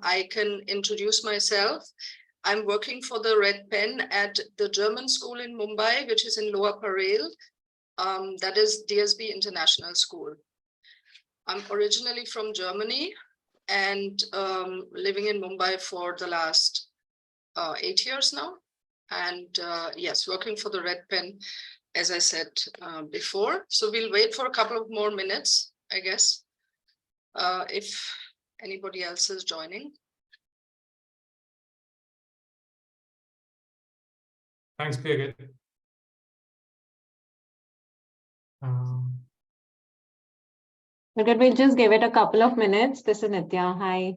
I can introduce myself. I'm working for the Red Pen at the German school in Mumbai, which is in Lower Parel. That is DSB International School. I'm originally from Germany and living in Mumbai for the last 8 years now. And yes, working for the Red Pen, as I said before. So we'll wait for a couple of more minutes, I guess, if anybody else is joining. Thanks, Birgit. Okay, we'll just give it a couple of minutes. This is Nitya. Hi.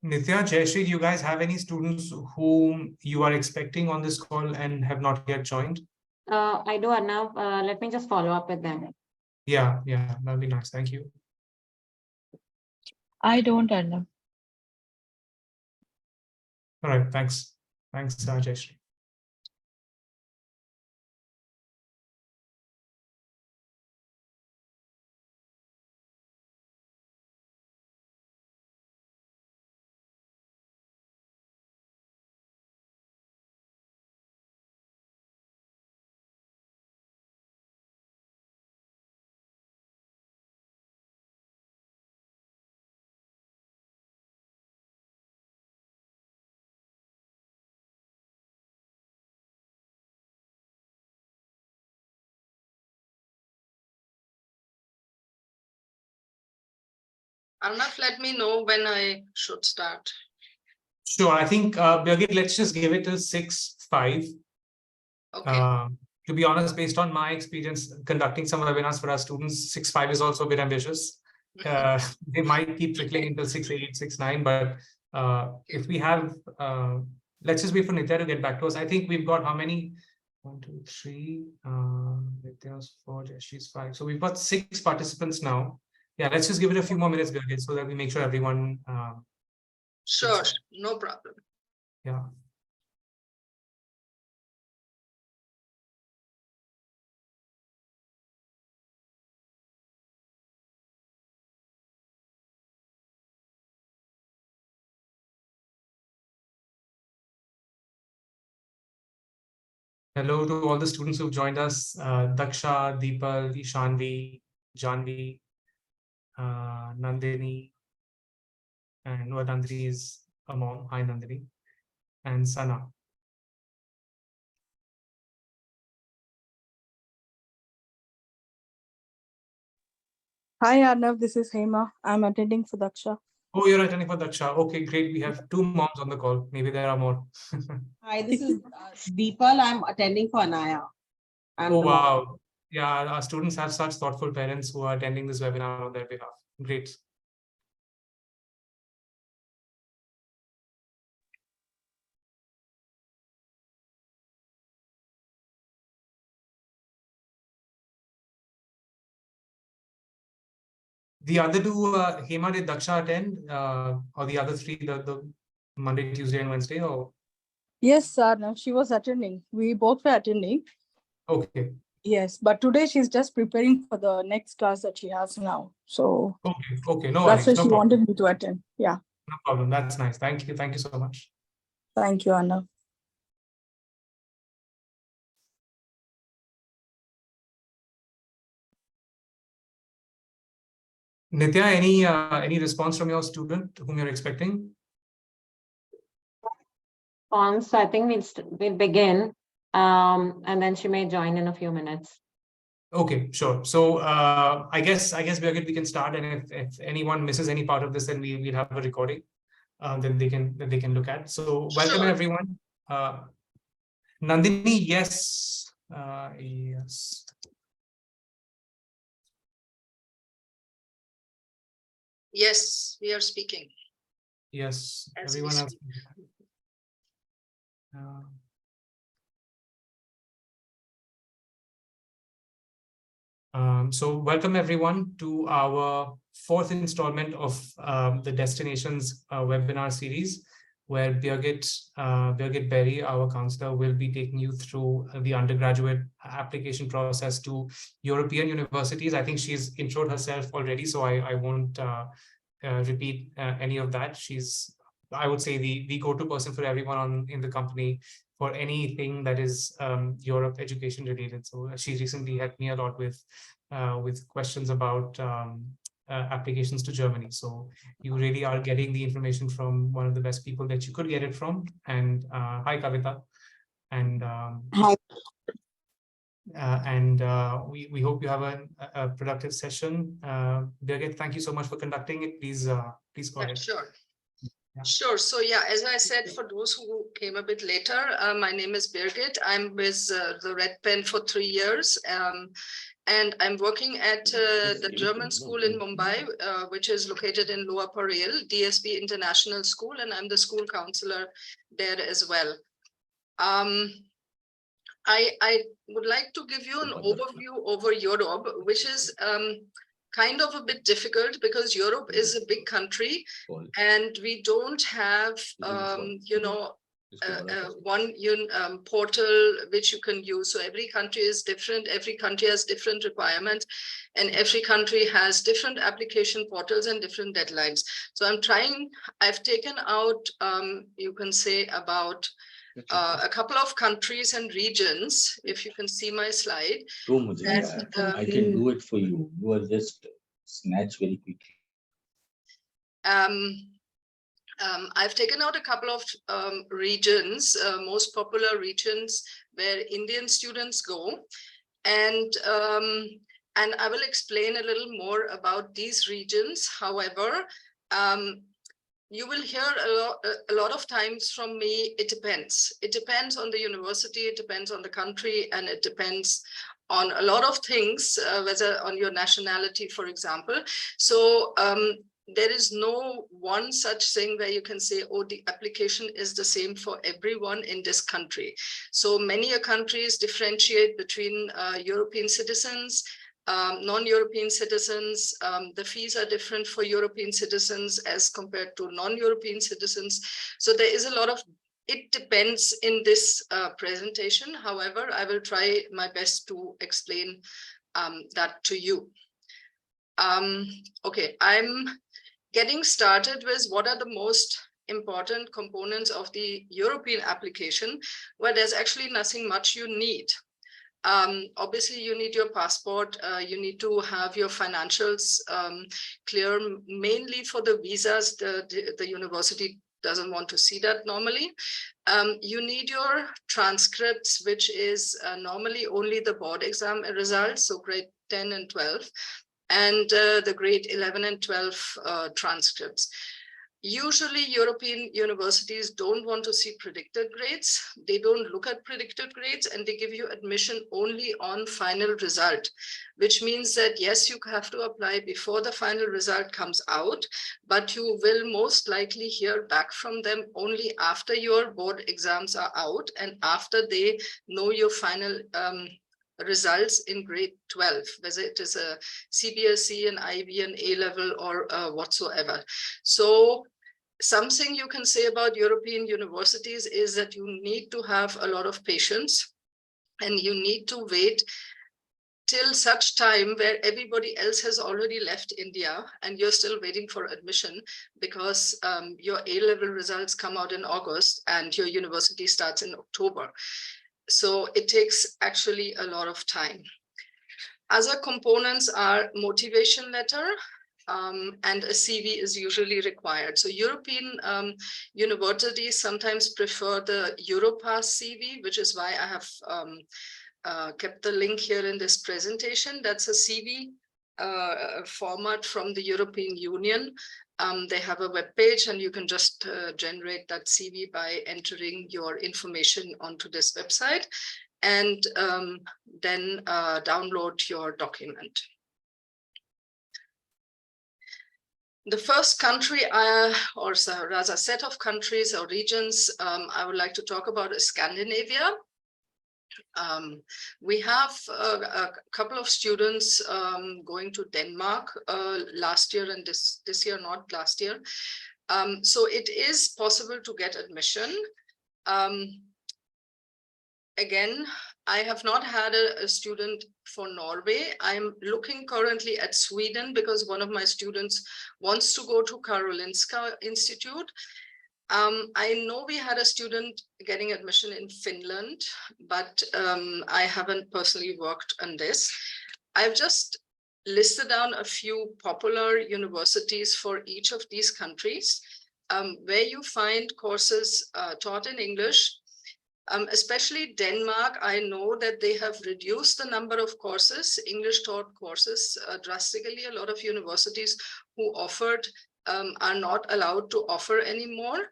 Nitya, Jayashree, do you guys have any students whom you are expecting on this call and have not yet joined? I do, Arnav. Let me just follow up with them. Yeah, that'd be nice. Thank you. I don't, Arnav. All right, thanks. Thanks, Jayashree. Arnav, let me know when I should start. Sure, I think, Birgit, let's just give it till 6:05. Okay. To be honest, based on my experience conducting some webinars for our students, 6:05 is also a bit ambitious. They might keep trickling until 6:08, 6:09, but if we have, let's just wait for Nitya to get back to us. I think we've got how many? 1, 2, 3, Nitya's 4, Jayashree's 5. So we've got 6 participants now. Yeah, let's just give it a few more minutes, Birgit, so that we make sure everyone. Sure, no problem. Yeah. Hello to all the students who've joined us, Daksha, Deepal, Ishanvi, Janvi, Nandini, and Nandini is a mom. Hi, Nandini, and Sana. Hi, Arnav. This is Hema. I'm attending for Daksha. Oh, you're attending for Daksha. Okay, great. We have 2 moms on the call. Maybe there are more. Hi, this is Deepal. I'm attending for Anaya. Oh, wow. Yeah, our students have such thoughtful parents who are attending this webinar on their behalf. Great. The other 2, Hema, did Daksha attend? Or the other 3, the Monday, Tuesday, and Wednesday? Or Yes, Arnav. She was attending. We both were attending. okay. Yes, but today she's just preparing for the next class that she has now. So Okay, no that's worries. why she wanted me to attend. Yeah. No problem. That's nice. Thank you so much. Thank you, Arnav. Nitya, any response from your student whom you're expecting? So I think we'll begin, and then she may join in a few minutes. Okay, sure. So I guess Birgit, we can start, and if anyone misses any part of this, then we'll have a recording. Then they can look at. So welcome everyone. Nandini, yes, yes. Yes, we are speaking. Yes, As everyone we else. So welcome everyone to our 4th installment of the Destinations webinar series. where Birgit Berry, our counselor, will be taking you through the undergraduate application process to European universities. I think she's introed herself already, so I won't repeat any of that. She's, I would say, the go-to person for everyone in the company for anything that is Europe education related. So she recently helped me a lot with questions about applications to Germany. So you really are getting the information from one of the best people that you could get it from. And hi, Kavita. And Hi. We hope you have a productive session. Birgit, thank you so much for conducting it. Please go ahead. Sure. Yeah. Sure. So yeah, as I said, for those who came a bit later, my name is Birgit. I'm with the Red Pen for 3 years. And I'm working at the German school in Mumbai, which is located in Lower Parel, DSB International School, and I'm the school counselor there as well. I would like to give you an overview over Europe, which is kind of a bit difficult because Europe is a big country and we don't have, one portal which you can use. So every country is different. Every country has different requirements and every country has different application portals and different deadlines. So I've taken out, you can say about a couple of countries and regions, if you can see my slide. I can do it for you. You are just snatch very quickly. I've taken out a couple of regions, most popular regions where Indian students go. And I will explain a little more about these regions. However, you will hear a lot of times from me, it depends. It depends on the university, it depends on the country, and it depends on a lot of things, whether on your nationality, for example. So there is no one such thing where you can say, oh, the application is the same for everyone in this country. So many countries differentiate between European citizens, non-European citizens. The fees are different for European citizens as compared to non-European citizens. So there is a lot of, it depends in this presentation. However, I will try my best to explain that to you. Okay, I'm getting started with what are the most important components of the European application, where there's actually nothing much you need. Obviously, you need your passport, you need to have your financials clear, mainly for the visas. The university doesn't want to see that normally. You need your transcripts, which is normally only the board exam results, so grade 10 and 12, and the grade 11 and 12 transcripts. Usually European universities don't want to see predicted grades. They don't look at predicted grades and they give you admission only on final result, which means that yes, you have to apply before the final result comes out, but you will most likely hear back from them only after your board exams are out and after they know your final results in grade 12, whether it is a CBSE, an IB, an A-level or whatsoever. So something you can say about European universities is that you need to have a lot of patience and you need to wait till such time where everybody else has already left India and you're still waiting for admission because your A-level results come out in August and your university starts in October. So it takes actually a lot of time. Other components are motivation letter, and a CV is usually required. So European universities sometimes prefer the Europass CV, which is why I have kept the link here in this presentation. That's a CV format from the European Union. They have a web page and you can just generate that CV by entering your information onto this website and then download your document. The first country, or rather set of countries or regions I would like to talk about is Scandinavia. We have a couple of students going to Denmark last year and this year, not last year. So it is possible to get admission. Again, I have not had a student for Norway. I'm looking currently at Sweden because one of my students wants to go to Karolinska Institute. I know we had a student getting admission in Finland, but I haven't personally worked on this. I've just listed down a few popular universities for each of these countries, where you find courses taught in English. Especially Denmark, I know that they have reduced the number of courses, English taught courses drastically. A lot of universities who offered are not allowed to offer anymore,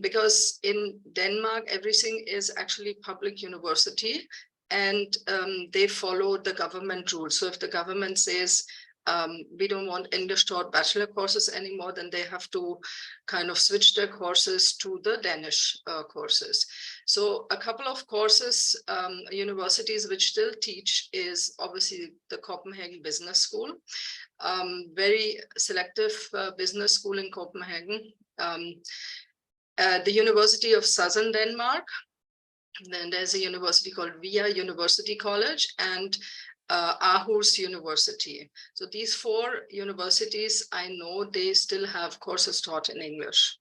because in Denmark, everything is actually public university, and they follow the government rules. So if the government says, we don't want English taught bachelor courses anymore, then they have to kind of switch their courses to the Danish courses. So a couple of courses, universities which still teach is obviously the Copenhagen Business School, very selective business school in Copenhagen. The University of Southern Denmark, then there's a university called VIA University College, and Aarhus University. So these four universities, I know they still have courses taught in English.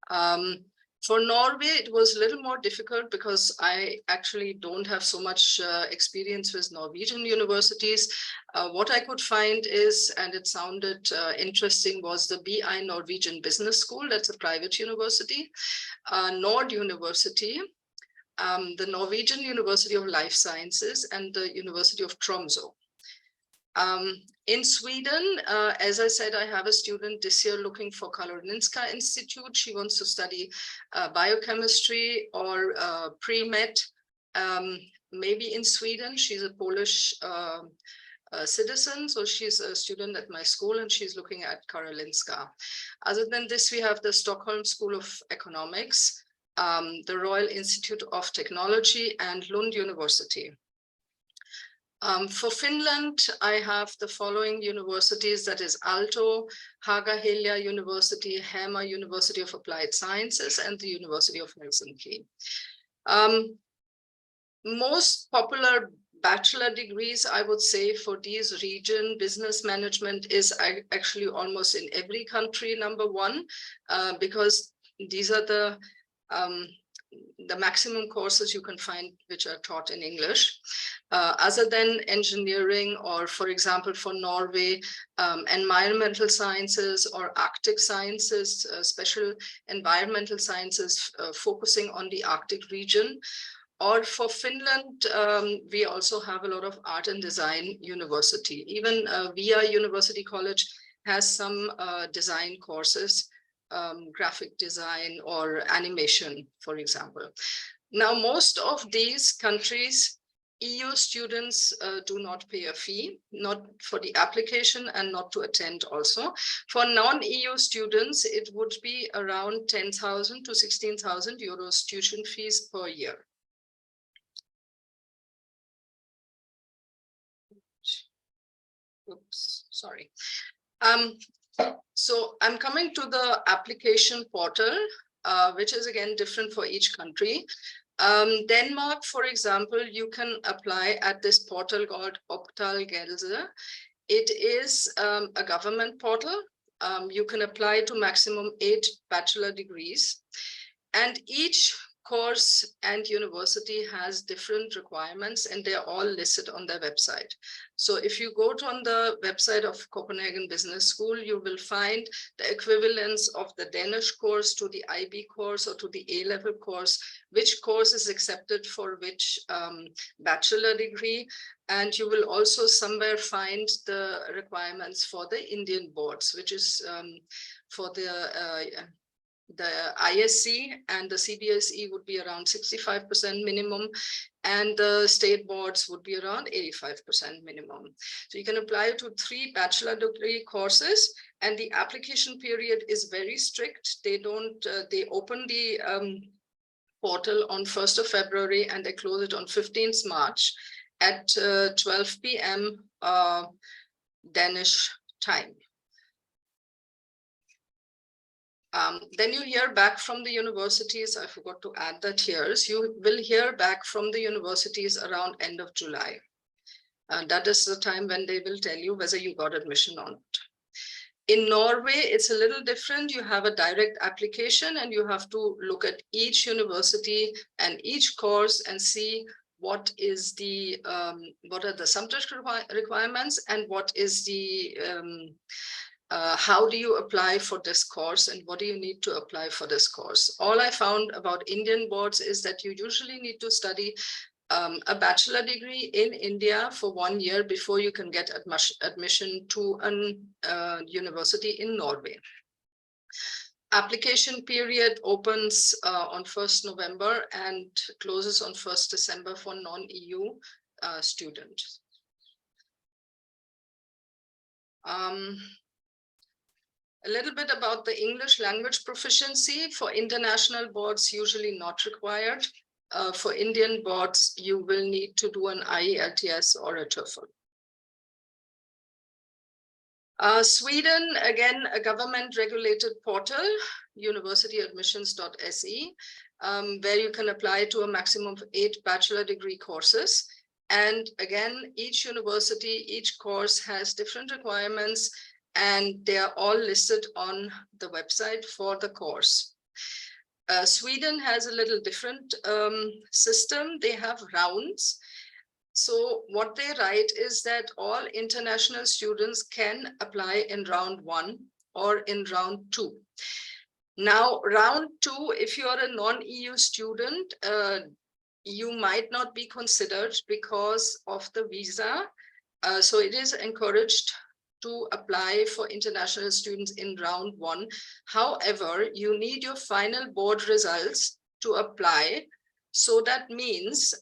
For Norway, it was a little more difficult because I actually don't have so much experience with Norwegian universities. What I could find is, and it sounded interesting, was the BI Norwegian Business School. That's a private university. Nord University, the Norwegian University of Life Sciences, and the University of Tromsø. In Sweden, as I said, I have a student this year looking for Karolinska Institute. She wants to study biochemistry or pre-med, maybe in Sweden. She's a Polish citizen, so she's a student at my school and she's looking at Karolinska. Other than this, we have the Stockholm School of Economics, the Royal Institute of Technology, and Lund University. For Finland, I have the following universities, that is Aalto, Haaga-Helia University, Hammer University of Applied Sciences, and the University of Helsinki. Most popular bachelor degrees, I would say, for these region, business management is actually almost in every country #1, because these are the maximum courses you can find which are taught in English. Other than engineering, or for example, for Norway, environmental sciences or Arctic sciences, special environmental sciences focusing on the Arctic region. Or for Finland, we also have a lot of art and design university. Even VIA University College has some design courses, graphic design or animation, for example. Now, most of these countries, EU students do not pay a fee, not for the application and not to attend also. For non-EU students, it would be around 10,000 to 16,000 euros tuition fees per year. Oops, sorry. So I'm coming to the application portal, which is again different for each country. Denmark, for example, you can apply at this portal called Optalgelse. It is a government portal. You can apply to maximum 8 bachelor degrees, and each course and university has different requirements, and they're all listed on their website. So if you go on the website of Copenhagen Business School, you will find the equivalence of the Danish course to the IB course or to the A-level course, which course is accepted for which bachelor degree. And you will also somewhere find the requirements for the Indian boards, which is for the ISC and the CBSE would be around 65% minimum, and the state boards would be around 85% minimum. So you can apply to 3 bachelor degree courses, and the application period is very strict. They don't, they open the portal on 1st of February and they close it on 15th March at 12 p.m. Danish time. Then you hear back from the universities. I forgot to add that here. So you will hear back from the universities around end of July. And that is the time when they will tell you whether you got admission or not. In Norway, it's a little different. You have a direct application and you have to look at each university and each course and see what is the what are the subject requirements and what is the how do you apply for this course and what do you need to apply for this course. All I found about Indian boards is that you usually need to study a bachelor degree in India for 1 year before you can get admission to a university in Norway. Application period opens on 1st November and closes on 1st December for non-EU students. A little bit about the English language proficiency. For international boards, usually not required. For Indian boards, you will need to do an IELTS or a TOEFL. Sweden, again, a government regulated portal, universityadmissions.se, where you can apply to a maximum of 8 bachelor degree courses. And again, each university, each course has different requirements, and they are all listed on the website for the course. Sweden has a little different system. They have rounds. So what they write is that all international students can apply in round 1 or in round 2. Now, round 2, if you are a non-EU student, you might not be considered because of the visa. So it is encouraged to apply for international students in round 1. However, you need your final board results to apply. So that means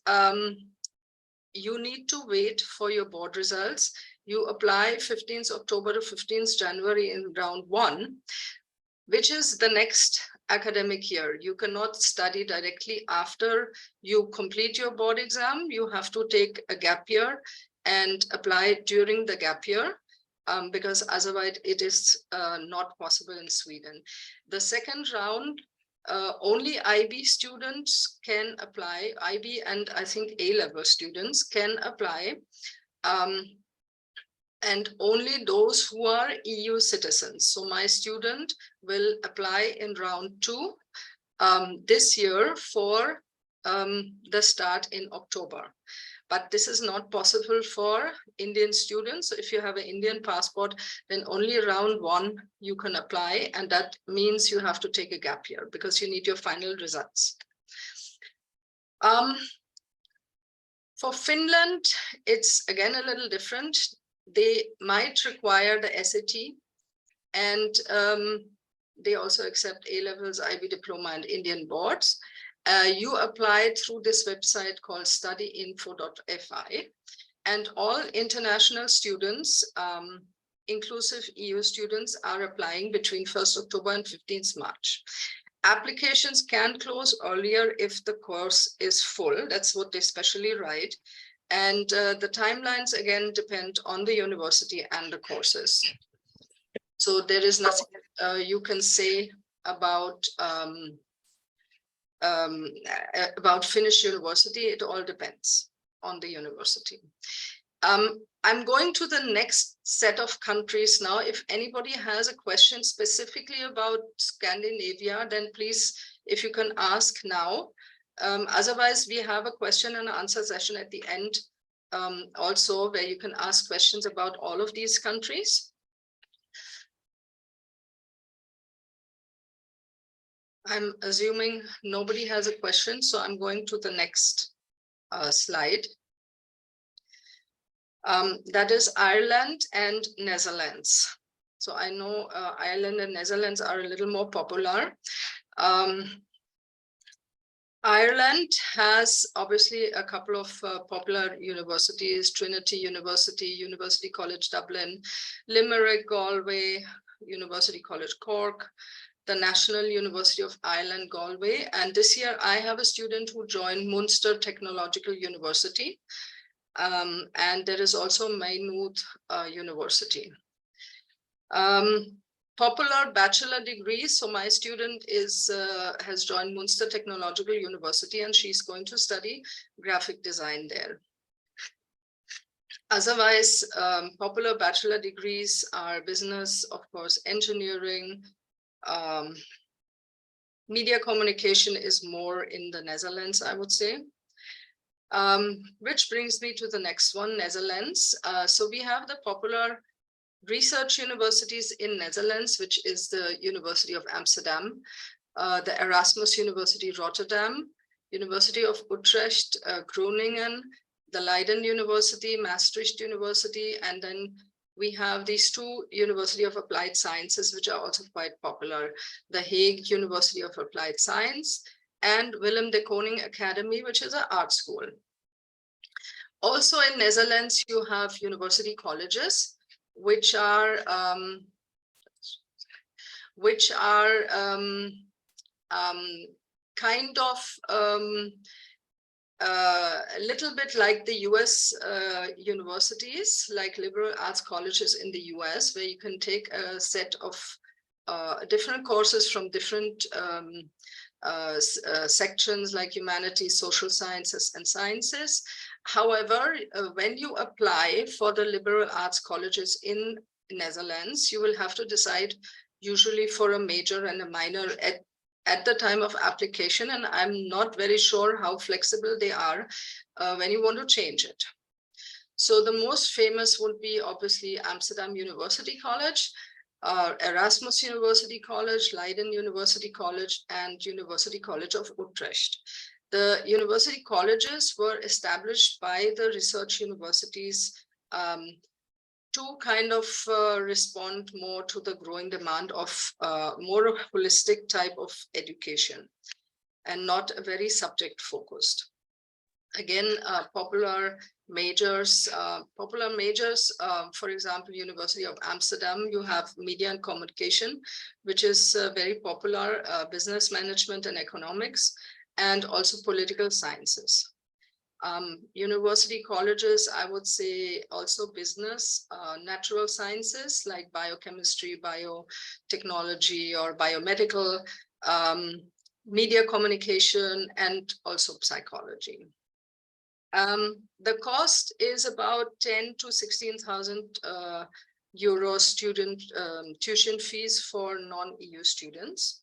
you need to wait for your board results. You apply 15th October to 15th January in round 1, which is the next academic year. You cannot study directly after you complete your board exam. You have to take a gap year and apply during the gap year. Because otherwise it is not possible in Sweden. The second round, only IB students can apply, IB and I think A-level students can apply, and only those who are EU citizens. So my student will apply in round 2 this year for the start in October. But this is not possible for Indian students. So if you have an Indian passport, then only round 1 you can apply. And that means you have to take a gap year because you need your final results. For Finland, it's again a little different. They might require the SAT, and they also accept A-levels, IB diploma, and Indian boards. You apply through this website called studyinfo.fi, and all international students, inclusive EU students, are applying between 1st October and 15th March. Applications can close earlier if the course is full. That's what they specially write. And the timelines, again, depend on the university and the courses. So there is nothing you can say about Finnish university. It all depends on the university. I'm going to the next set of countries now. If anybody has a question specifically about Scandinavia, then please, if you can ask now. Otherwise, we have a question and answer session at the end also, where you can ask questions about all of these countries. I'm assuming nobody has a question, so I'm going to the next slide. That is Ireland and Netherlands. So I know Ireland and Netherlands are a little more popular. Ireland has obviously a couple of popular universities: Trinity University, University College Dublin, Limerick, Galway, University College Cork, the National University of Ireland, Galway. And this year I have a student who joined Munster Technological University. And there is also Maynooth University. Popular bachelor degrees. So my student has joined Munster Technological University, and she's going to study graphic design there. Otherwise, popular bachelor degrees are business, of course, engineering, media communication is more in the Netherlands, I would say. Which brings me to the next one, Netherlands. So we have the popular research universities in Netherlands, which is the University of Amsterdam, the Erasmus University Rotterdam, University of Utrecht, Groningen, the Leiden University, Maastricht University, and then we have these two University of Applied Sciences, which are also quite popular, the Hague University of Applied Science and Willem de Koning Academy, which is an art school. Also in Netherlands, you have university colleges, which are kind of a little bit like the US universities, like liberal arts colleges in the US, where you can take a set of different courses from different sections like humanities, social sciences, and sciences. However, when you apply for the liberal arts colleges in Netherlands, you will have to decide usually for a major and a minor at the time of application, and I'm not very sure how flexible they are when you want to change it. So the most famous would be obviously Amsterdam University College, Erasmus University College, Leiden University College, and University College of Utrecht. The university colleges were established by the research universities to kind of respond more to the growing demand of more holistic type of education and not a very subject focused. Again, popular majors, for example, University of Amsterdam, you have media and communication, which is very popular, business management and economics, and also political sciences. University colleges, I would say also business, natural sciences like biochemistry, biotechnology, or biomedical, media communication, and also psychology. The cost is about 10 to 16,000 euro student tuition fees for non-EU students.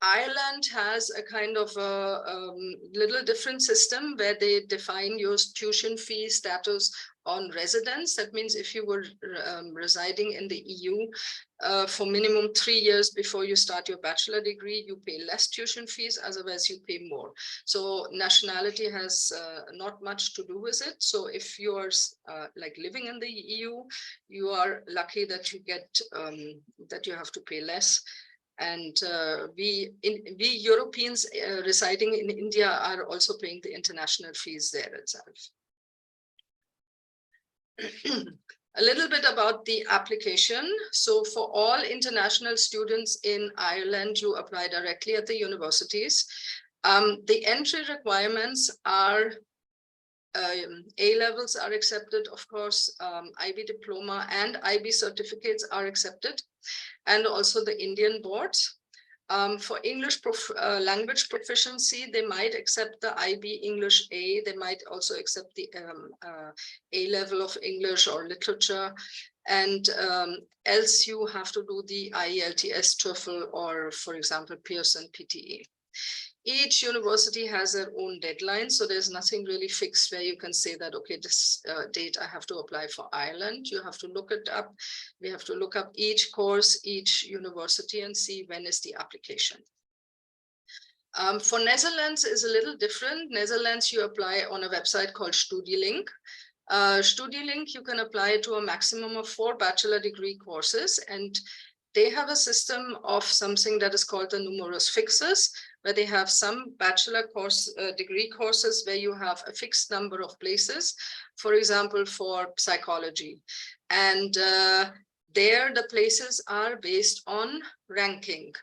Ireland has a kind of a little different system where they define your tuition fee status on residence. That means if you were residing in the EU for minimum 3 years before you start your bachelor degree, you pay less tuition fees, otherwise you pay more. So nationality has not much to do with it. So if you are like living in the EU, you are lucky that you get that you have to pay less. And we Europeans residing in India are also paying the international fees there itself. A little bit about the application. So for all international students in Ireland, you apply directly at the universities. The entry requirements are A levels are accepted, of course, IB diploma and IB certificates are accepted, and also the Indian boards. For English language proficiency, they might accept the IB English A. They might also accept the A level of English or literature. And else you have to do the IELTS, TOEFL, or for example, Pearson PTE. Each university has their own deadline, so there's nothing really fixed where you can say that, okay, this date I have to apply for Ireland. You have to look it up. We have to look up each course, each university, and see when is the application. For Netherlands is a little different. Netherlands, you apply on a website called StudiLink. StudiLink, you can apply to a maximum of 4 bachelor degree courses, and they have a system of something that is called the numerus fixus, where they have some bachelor course degree courses where you have a fixed number of places, for example, for psychology. And there the places are based on ranking.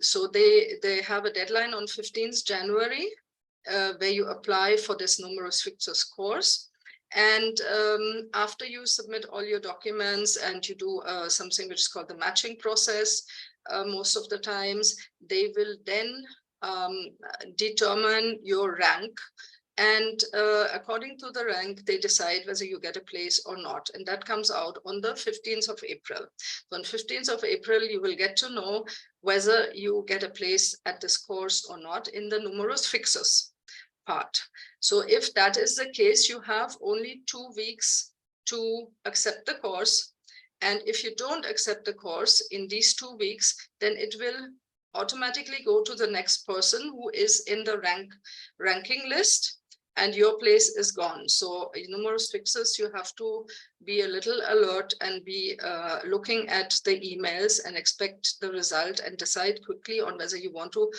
So they have a deadline on 15th January where you apply for this numerus fixus course. And after you submit all your documents and you do something which is called the matching process, most of the times they will then determine your rank. And according to the rank, they decide whether you get a place or not. And that comes out on the 15th of April. So on 15th of April, you will get to know whether you get a place at this course or not in the numerous fixes part. So if that is the case, you have only 2 weeks to accept the course. And if you don't accept the course in these 2 weeks, then it will automatically go to the next person who is in the ranking list, and your place is gone. So in numerous fixes, you have to be a little alert and be looking at the emails and expect the result and decide quickly on whether you want to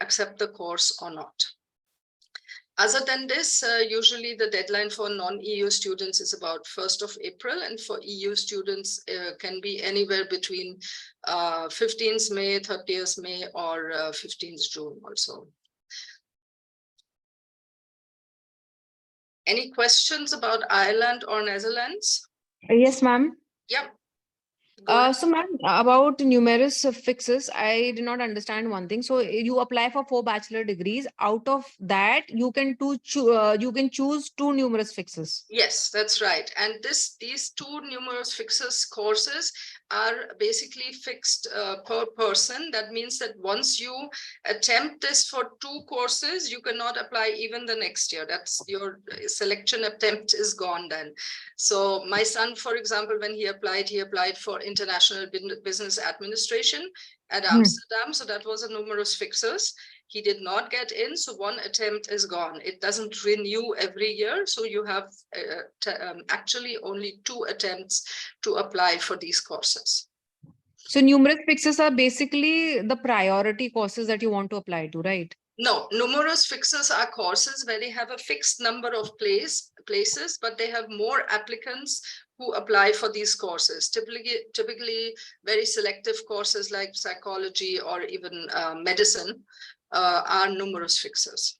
accept the course or not. Other than this, usually the deadline for non-EU students is about 1st of April, and for EU students can be anywhere between 15th May, 30th May, or 15th June also. Any questions about Ireland or Netherlands? Yes, ma'am. Yep. Go ahead. So, ma'am, about numerous fixes, I did not understand one thing. So, you apply for 4 bachelor degrees. Out of that, you can choose 2 numerous fixes. Yes, that's right. And these 2 numerous fixes courses are basically fixed per person. That means that once you attempt this for 2 courses, you cannot apply even the next year. That's your selection attempt is gone then. So my son, for example, when he applied for International Business Administration at Amsterdam. So that was a numerous fixes. He did not get in, so 1 attempt is gone. It doesn't renew every year, so you have actually only 2 attempts to apply for these courses. So, numerous fixes are basically the priority courses that you want to apply to, right? No, numerous fixes are courses where they have a fixed number of places, but they have more applicants who apply for these courses. Typically very selective courses like psychology or even medicine are numerous fixes.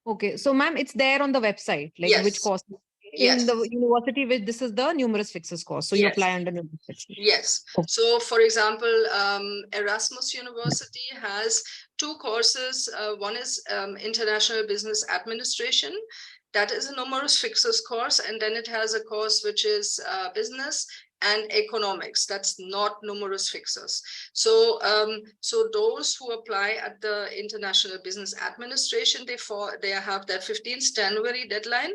Okay, so ma'am, it's there on the website, like Yes. which course Yes. in the university, which this is the numerous fixes course. So you Yes. apply under numerous fixes. Yes. Okay. So, for example, Erasmus University has 2 courses. One is International Business Administration. That is a numerous fixes course. And then it has a course which is business and economics. That's not numerous fixes. So, so those who apply at the International Business Administration, they have their 15th January deadline.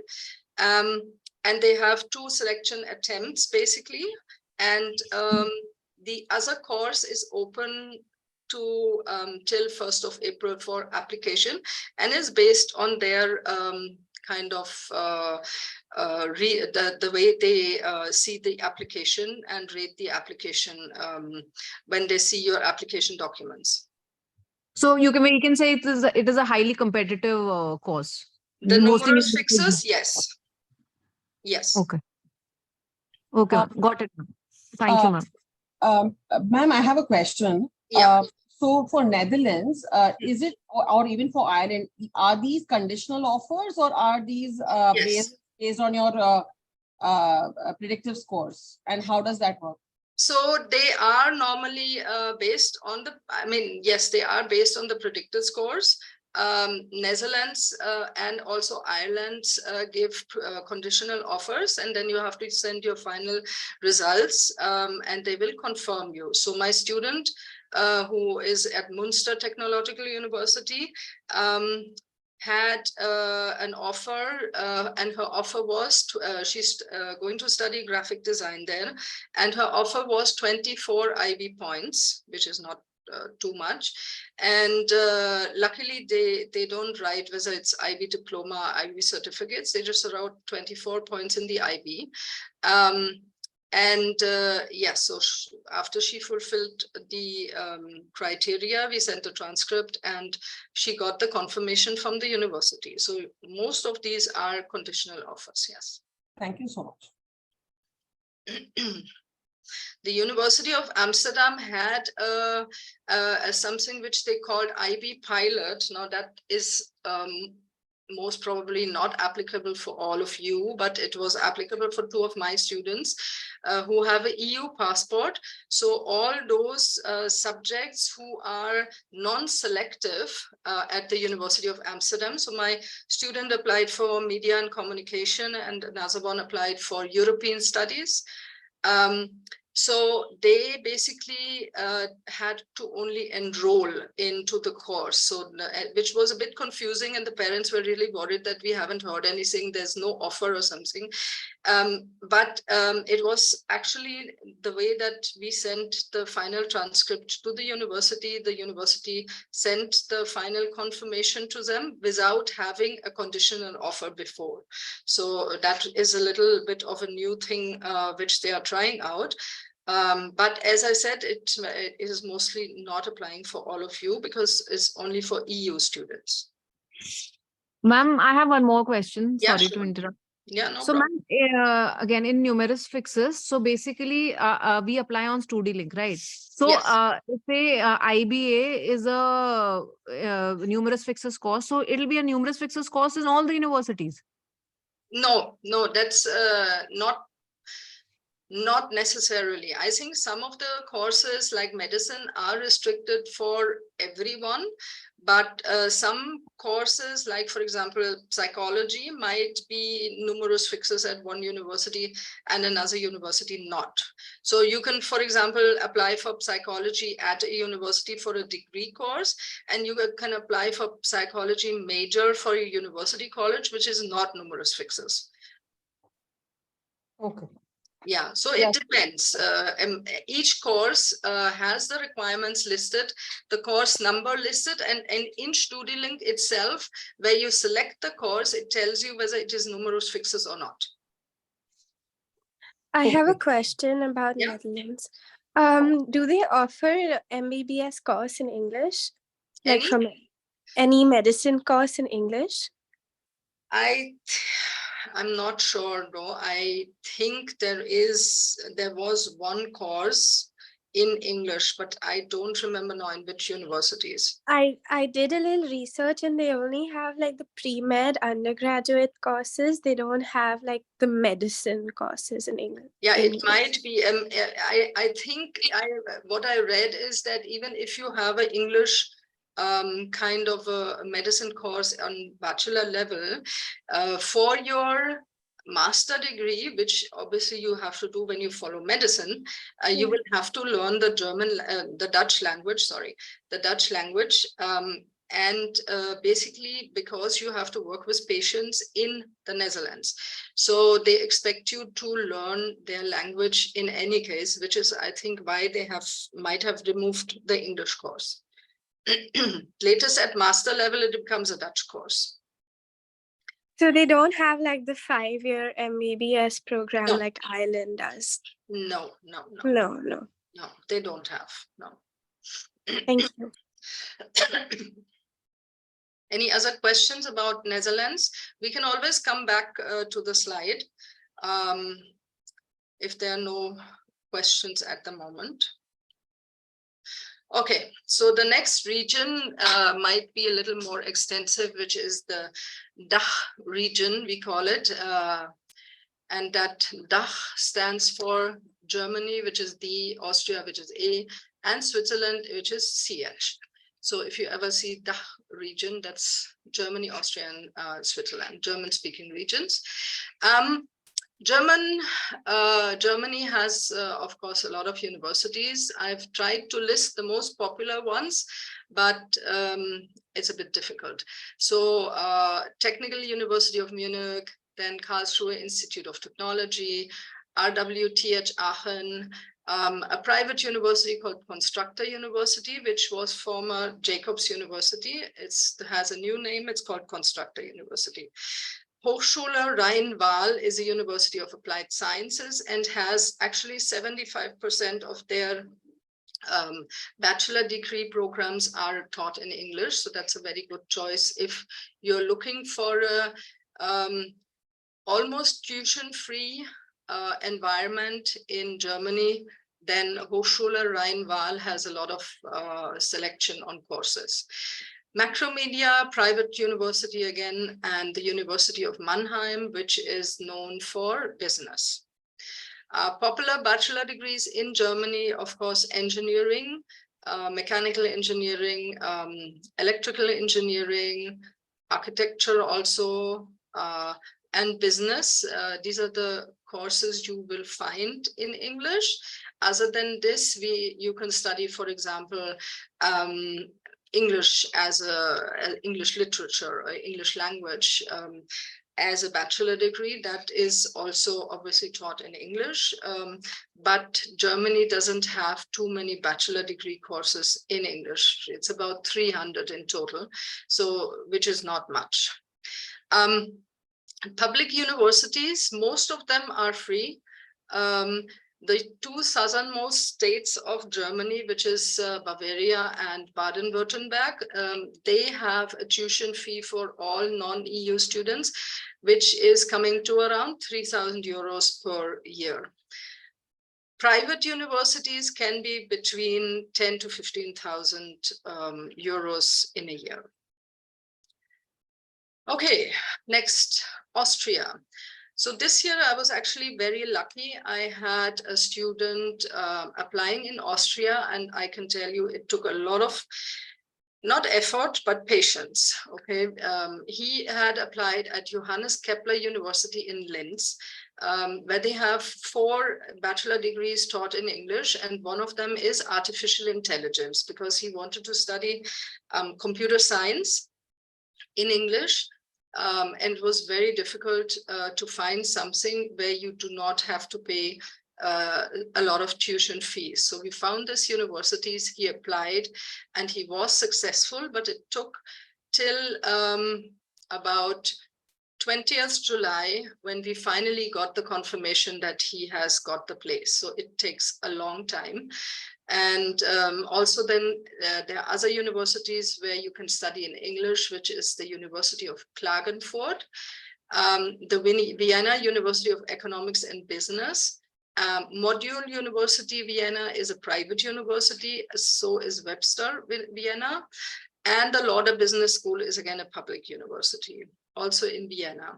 And they have 2 selection attempts basically. And the other course is open to till 1st of April for application, and is based on their kind of the way they see the application and rate the application when they see your application documents. So we can say it is a highly competitive course. The Mostly numerous fixes, yes. Yes. Okay. Okay, got it. Thank you, ma'am. Ma'am, I have a question. Yeah. So for Netherlands, is it, or even for Ireland, are these conditional offers, or are these Yes. based on your predictive scores? And how does that work? So they are normally based on the, yes, they are based on the predicted scores. Netherlands and also Ireland give conditional offers, and then you have to send your final results and they will confirm you. So my student who is at Munster Technological University had an offer, and her offer was she's going to study graphic design there, and her offer was 24 IB points, which is not too much. And luckily they don't write whether it's IB diploma, IB certificates. They just wrote 24 points in the IB. Yes, so after she fulfilled the criteria, we sent a transcript and she got the confirmation from the university. So most of these are conditional offers, yes. Thank you so much. The University of Amsterdam had something which they called IB pilot. Now that is most probably not applicable for all of you, but it was applicable for 2 of my students who have an EU passport. So all those subjects who are non-selective at the University of Amsterdam. So my student applied for media and communication, and another one applied for European studies. So they basically had to only enroll into the course, so which was a bit confusing, and the parents were really worried that we haven't heard anything, there's no offer or something. But it was actually the way that we sent the final transcript to the university sent the final confirmation to them without having a conditional offer before. So that is a little bit of a new thing which they are trying out. But as I said, it is mostly not applying for all of you because it's only for EU students. Ma'am, I have one more question. Yeah, Sorry sure. to interrupt. Yeah, no So, problem. ma'am, again, in numerous fixes, so basically, we apply on StudyLink, right? So, Yes. say IBA is a numerous fixes course, so it'll be a numerous fixes course in all the universities. No, that's not necessarily. I think some of the courses like medicine are restricted for everyone, but some courses like, for example, psychology might be numerous fixes at one university and another university not. So you can, for example, apply for psychology at a university for a degree course, and you can apply for psychology major for a university college, which is not numerous fixes. Okay. Yeah, so Yeah. it depends. Each course has the requirements listed, the course number listed, and in StudyLink itself, where you select the course, it tells you whether it is numerous fixes or not. I have a question about Yeah. Netherlands. Do they offer MBBS course in English? Like Any? from any medicine course in English? I'm not sure though. I think there was one course in English, but I don't remember now in which universities. I did a little research and they only have like the pre-med undergraduate courses. They don't have like the medicine courses in English. Yeah, it might be. I think what I read is that even if you have an English kind of a medicine course on bachelor level, for your master degree, which obviously you have to do when you follow medicine, you will have to learn the Dutch language. And basically because you have to work with patients in the Netherlands. So they expect you to learn their language in any case, which is, I think, why they might have removed the English course. Latest at master level, it becomes a Dutch course. So they don't have like the 5-year MBBS program No. like Ireland does? No, No. they don't have, no. Thank you. Any other questions about Netherlands? We can always come back to the slide if there are no questions at the moment. Okay, so the next region might be a little more extensive, which is the DACH region, we call it. And that DACH stands for Germany, which is D, Austria, which is A, and Switzerland, which is CH. So if you ever see DACH region, that's Germany, Austria, and Switzerland, German-speaking regions. Germany has, of course, a lot of universities. I've tried to list the most popular ones, but it's a bit difficult. So Technical University of Munich, then Karlsruhe Institute of Technology, RWTH Aachen, a private university called Constructor University, which was former Jacobs University. It has a new name, it's called Constructor University. Hochschule Rhein-Waal is a university of applied sciences and has actually 75% of their bachelor degree programs are taught in English. So that's a very good choice if you're looking for a almost tuition-free environment in Germany. Then Hochschule Rhein-Waal has a lot of selection on courses. Macromedia, private university again, and the University of Mannheim, which is known for business. Popular bachelor degrees in Germany, of course, engineering, mechanical engineering, electrical engineering, architecture also, and business. These are the courses you will find in English. Other than this, you can study, for example, English as English literature or English language as a bachelor degree. That is also obviously taught in English, but Germany doesn't have too many bachelor degree courses in English. It's about 300 in total, so which is not much. Public universities, most of them are free. The two southernmost states of Germany, which is Bavaria and Baden-Württemberg, they have a tuition fee for all non-EU students, which is coming to around 3,000 euros per year. Private universities can be between 10 to 15,000 euros in a year. Okay, next, Austria. So this year I was actually very lucky. I had a student applying in Austria, and I can tell you it took a lot of, not effort, but patience. Okay, he had applied at Johannes Kepler University in Linz, where they have 4 bachelor degrees taught in English, and one of them is artificial intelligence, because he wanted to study computer science in English. And it was very difficult to find something where you do not have to pay a lot of tuition fees. So we found this universities, he applied, and he was successful, but it took till about 20th July when we finally got the confirmation that he has got the place. So it takes a long time. And also then there are other universities where you can study in English, which is the University of Klagenfurt, the Vienna University of Economics and Business. Module University Vienna is a private university, so is Webster Vienna. And the Lauder Business School is again a public university, also in Vienna.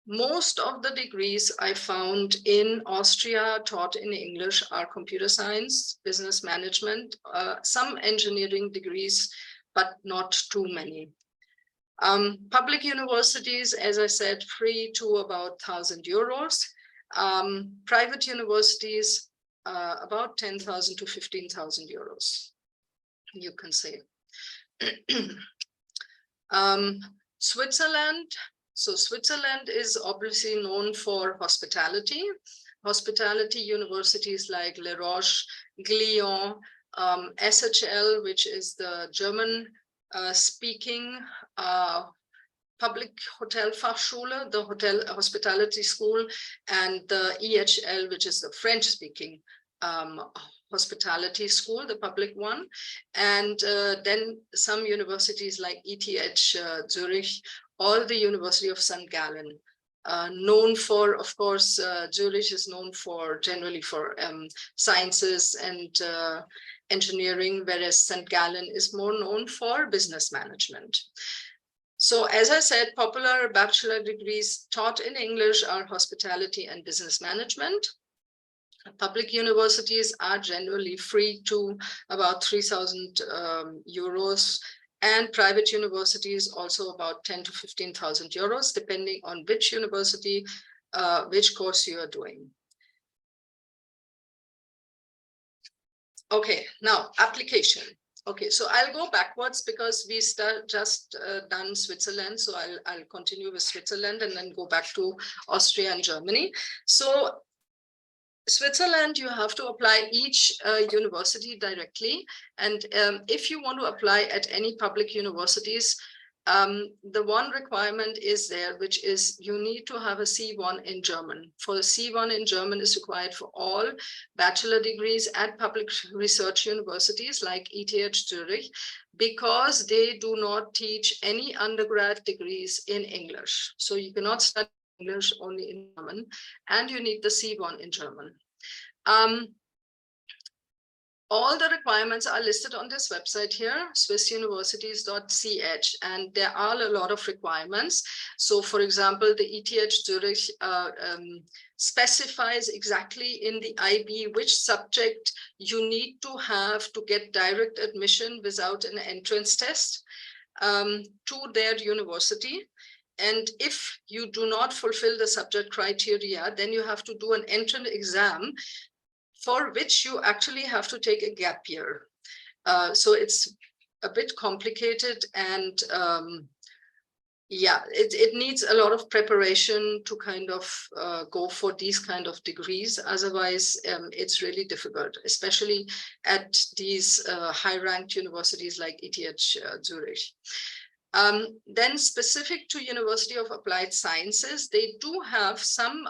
Most of the degrees I found in Austria taught in English are computer science, business management, some engineering degrees, but not too many. Public universities, as I said, free to about 1,000 euros. Private universities, about 10,000 to 15,000 euros, you can say. Switzerland. So Switzerland is obviously known for hospitality. Hospitality universities like Les Roches, Glion, SHL, which is the German speaking public hotel Fachschule, the hospitality school, and the EHL, which is the French speaking hospitality school, the public one. And then some universities like ETH Zurich, or the University of St. Gallen, known for, of course, Zurich is known for generally for sciences and engineering, whereas St. Gallen is more known for business management. So as I said, popular bachelor degrees taught in English are hospitality and business management. Public universities are generally free to about 3,000 euros. And private universities also about 10 to 15,000 euros, depending on which university, which course you are doing. Okay, now application. Okay, so I'll go backwards because we just done Switzerland. So I'll continue with Switzerland and then go back to Austria and Germany. So Switzerland, you have to apply each university directly. And if you want to apply at any public universities, the one requirement is there, which is you need to have a C1 in German. For a C1 in German is required for all bachelor degrees at public research universities like ETH Zurich, because they do not teach any undergrad degrees in English. So you cannot study English, only in German, and you need the C1 in German. all the requirements are listed on this website here, swissuniversities.ch, and there are a lot of requirements. So for example, the ETH Zurich specifies exactly in the IB which subject you need to have to get direct admission without an entrance test to their university. And if you do not fulfill the subject criteria, then you have to do an entrance exam for which you actually have to take a gap year. So it's a bit complicated, and yeah, it needs a lot of preparation to kind of go for these kind of degrees. Otherwise, it's really difficult, especially at these high-ranked universities like ETH Zurich. Then specific to University of Applied Sciences, they do have some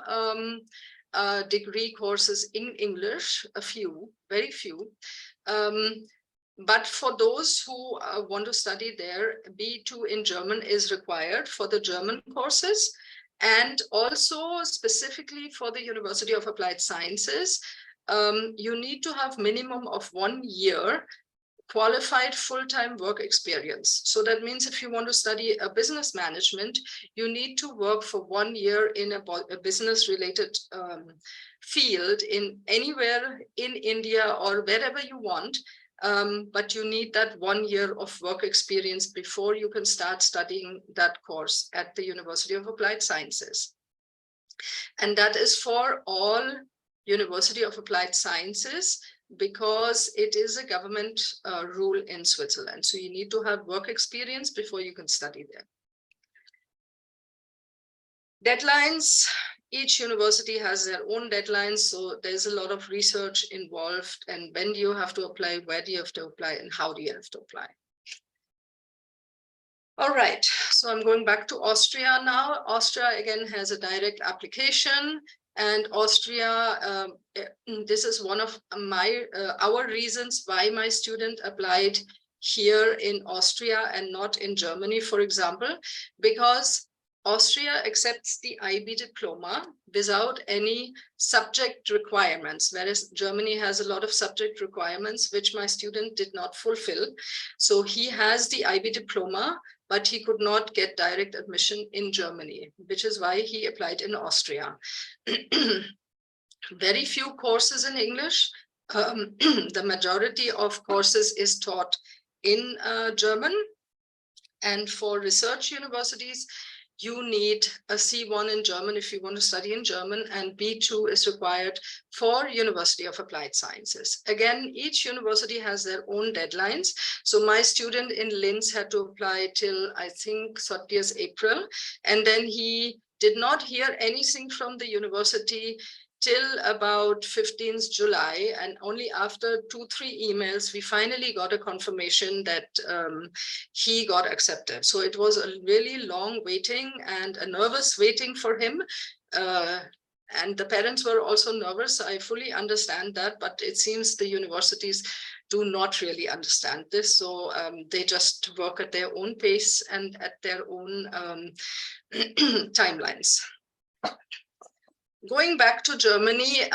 degree courses in English, a few, very few. But for those who want to study there, B2 in German is required for the German courses. And also specifically for the University of Applied Sciences, you need to have minimum of 1 year qualified full-time work experience. So that means if you want to study a business management, you need to work for 1 year in a business-related field in anywhere in India or wherever you want. But you need that 1 year of work experience before you can start studying that course at the University of Applied Sciences. And that is for all University of Applied Sciences, because it is a government rule in Switzerland. So you need to have work experience before you can study there. Deadlines. Each university has their own deadlines, so there's a lot of research involved. And when do you have to apply, where do you have to apply, and how do you have to apply? All right, so I'm going back to Austria now. Austria again has a direct application, and Austria, this is one of our reasons why my student applied here in Austria and not in Germany, for example, because Austria accepts the IB diploma without any subject requirements, whereas Germany has a lot of subject requirements, which my student did not fulfill. So he has the IB diploma, but he could not get direct admission in Germany, which is why he applied in Austria. Very few courses in English. The majority of courses is taught in German. And for research universities, you need a C1 in German if you want to study in German, and B2 is required for University of Applied Sciences. Again, each university has their own deadlines. So my student in Linz had to apply till, I think, 30th April. And then he did not hear anything from the university till about 15th July, and only after 2-3 emails, we finally got a confirmation that he got accepted. So it was a really long waiting and a nervous waiting for him. And the parents were also nervous. I fully understand that, but it seems the universities do not really understand this. So they just work at their own pace and at their own timelines. Going back to Germany,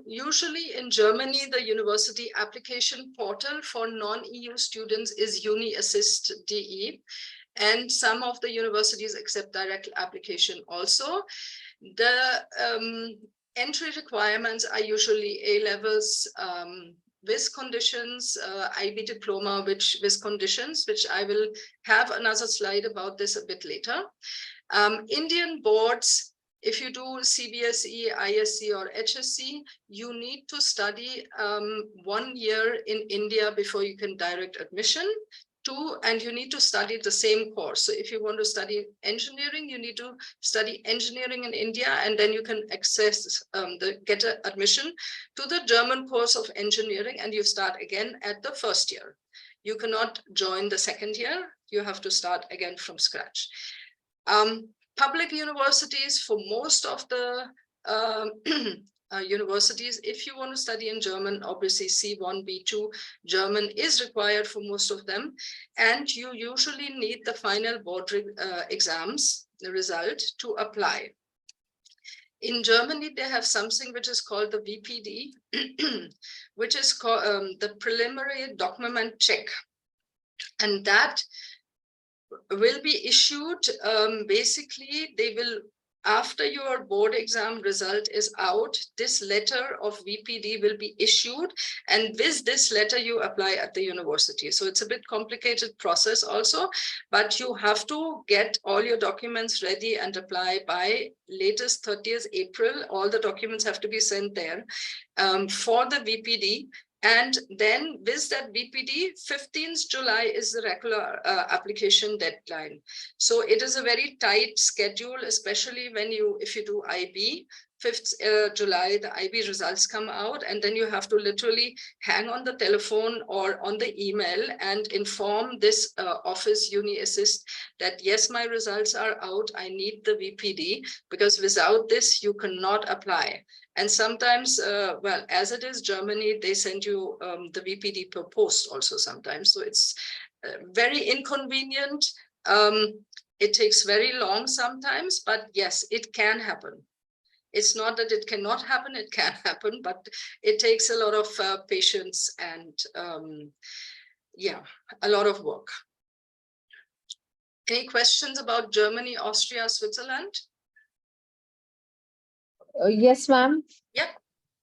usually in Germany, the university application portal for non-EU students is UniAssist.de, and some of the universities accept direct application also. The entry requirements are usually A-levels with conditions, IB diploma with conditions, which I will have another slide about this a bit later. Indian boards, if you do CBSE, ISC, or HSC, you need to study 1 year in India before you can direct admission to, and you need to study the same course. So if you want to study engineering, you need to study engineering in India, and then you can access, get an admission to the German course of engineering, and you start again at the first year. You cannot join the second year. You have to start again from scratch. Public universities, for most of the universities, if you want to study in German, obviously C1, B2, German is required for most of them. And you usually need the final board exams, the result, to apply. In Germany, they have something which is called the VPD, which is called the preliminary document check. And that will be issued, basically, they will, after your board exam result is out, this letter of VPD will be issued. And with this letter, you apply at the university. So it's a bit complicated process also, but you have to get all your documents ready and apply by latest 30th April. All the documents have to be sent there for the VPD. And then with that VPD, 15th July is the regular application deadline. So it is a very tight schedule, especially when if you do IB. 5th July, the IB results come out, and then you have to literally hang on the telephone or on the email and inform this office Uni Assist that yes, my results are out, I need the VPD, because without this, you cannot apply. And sometimes, well, as it is Germany, they send you the VPD per post also sometimes. So it's very inconvenient. It takes very long sometimes, but yes, it can happen. It's not that it cannot happen, it can happen, but it takes a lot of patience and yeah, a lot of work. Any questions about Germany, Austria, Switzerland? Yes, ma'am. Yep.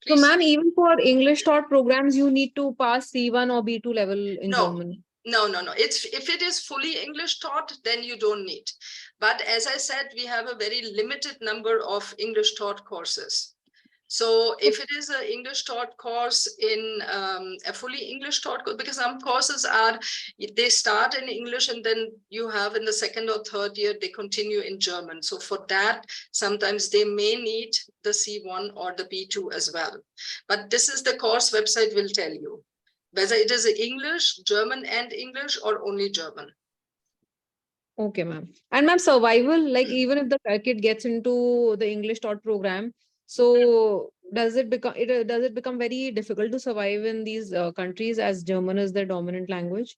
So, Please. ma'am, even for English taught programs, you need to pass C1 or B2 level in No. German. No. It's if it is fully English taught, then you don't need. But as I said, we have a very limited number of English taught courses. So if it is an English taught course in a fully English taught course, because some courses are, they start in English and then you have in the 2nd or 3rd year, they continue in German. So for that, sometimes they may need the C1 or the B2 as well. But this is the course website will tell you whether it is English, German and English, or only German. Okay, ma'am. And ma'am, survival, like even if the kid gets into the English taught program, so does it become very difficult to survive in these countries as German is their dominant language?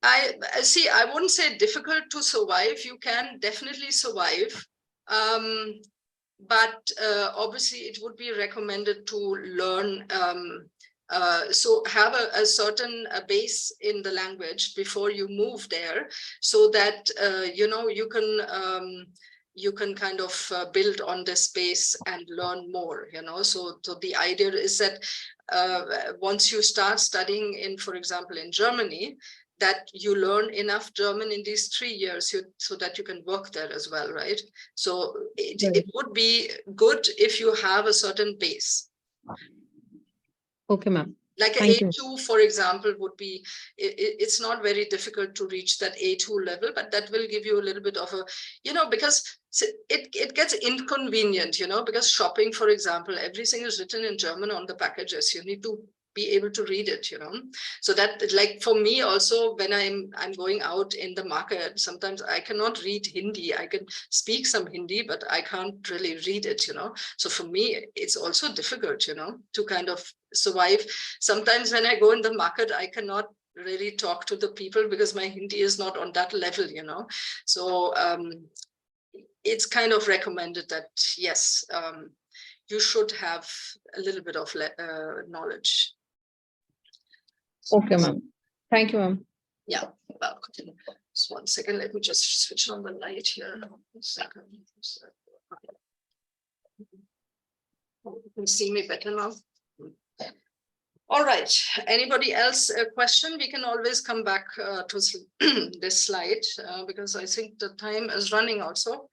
I see, I wouldn't say difficult to survive. You can definitely survive. But obviously it would be recommended to learn, so have a certain base in the language before you move there, so that you know, you can kind of build on this base and learn more, you know. So the idea is that once you start studying in, for example, in Germany, that you learn enough German in these 3 years so that you can work there as well, right? So it would be good if you have a certain base. Okay, ma'am. Like an A2, for example, would be, it's not very difficult to reach that A2 level, but that will give you a little bit of a, you know, because it gets inconvenient, you know, because shopping, for example, everything is written in German on the packages. You need to be able to read it, you know. So that, like, for me also, when I'm going out in the market, sometimes I cannot read Hindi. I can speak some Hindi, but I can't really read it, you know. So for me, it's also difficult, you know, to kind of survive. Sometimes when I go in the market, I cannot really talk to the people because my Hindi is not on that level, you know. So it's kind of recommended that, yes, you should have a little bit of knowledge. Okay, ma'am. Thank you, ma'am. Yeah, well, just 1 second. Let me just switch on the light here. You can see me better now. All right. Anybody else a question? We can always come back to this slide because I think the time is running also.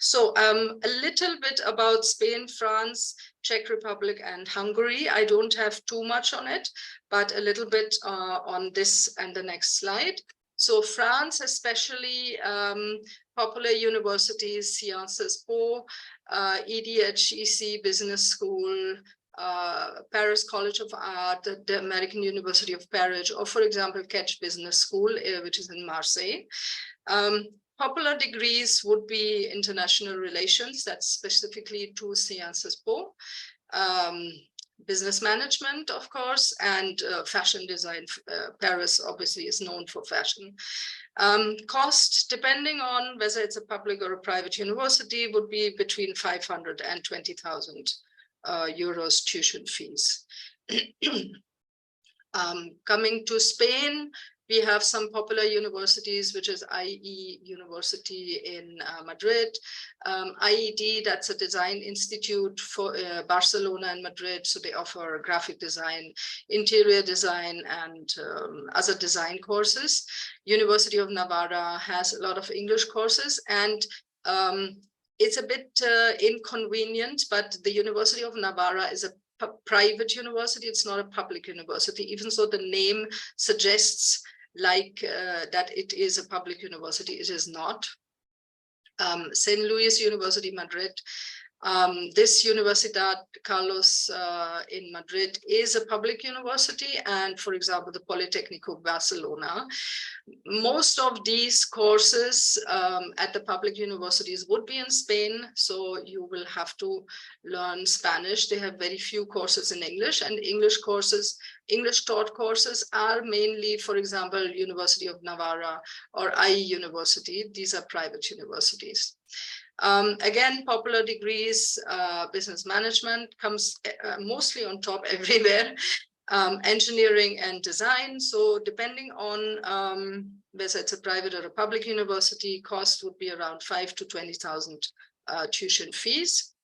So a little bit about Spain, France, Czech Republic, and Hungary. I don't have too much on it, but a little bit on this and the next slide. So France, especially popular universities, Sciences Po, EDHEC Business School, Paris College of Art, the American University of Paris, or for example, Ketch Business School, which is in Marseille. Popular degrees would be international relations, that's specifically to Sciences Po, business management, of course, and fashion design. Paris obviously is known for fashion. Cost, depending on whether it's a public or a private university, would be between 500 and 20,000 euros tuition fees. Coming to Spain, we have some popular universities, which is IE University in Madrid, IED, that's a design institute for Barcelona and Madrid. So they offer graphic design, interior design, and other design courses. University of Navarra has a lot of English courses, and it's a bit inconvenient, but the University of Navarra is a private university. It's not a public university, even though the name suggests that it is a public university. It is not. St. Louis University, Madrid. This Universidad Carlos in Madrid is a public university, and for example, the Politécnico Barcelona. Most of these courses at the public universities would be in Spain, so you will have to learn Spanish. They have very few courses in English, and English taught courses are mainly, for example, University of Navarra or IE University. These are private universities. Again, popular degrees, business management comes mostly on top everywhere, engineering and design. So depending on whether it's a private or a public university, cost would be around 5,000 to 20,000 tuition fees.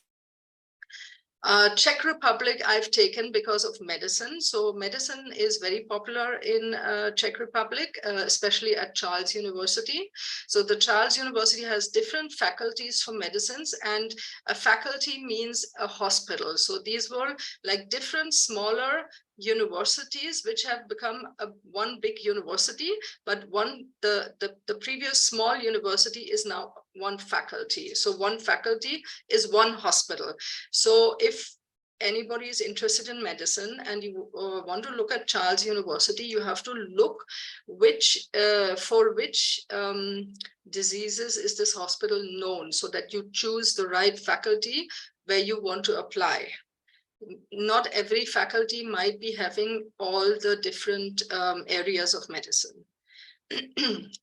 Czech Republic I've taken because of medicine. So medicine is very popular in Czech Republic, especially at Charles University. So the Charles University has different faculties for medicines, and a faculty means a hospital. So these were like different smaller universities which have become one big university, but the previous small university is now one faculty. So one faculty is one hospital. So if anybody is interested in medicine and you want to look at Charles University, you have to look for which diseases is this hospital known, so that you choose the right faculty where you want to apply. Not every faculty might be having all the different areas of medicine.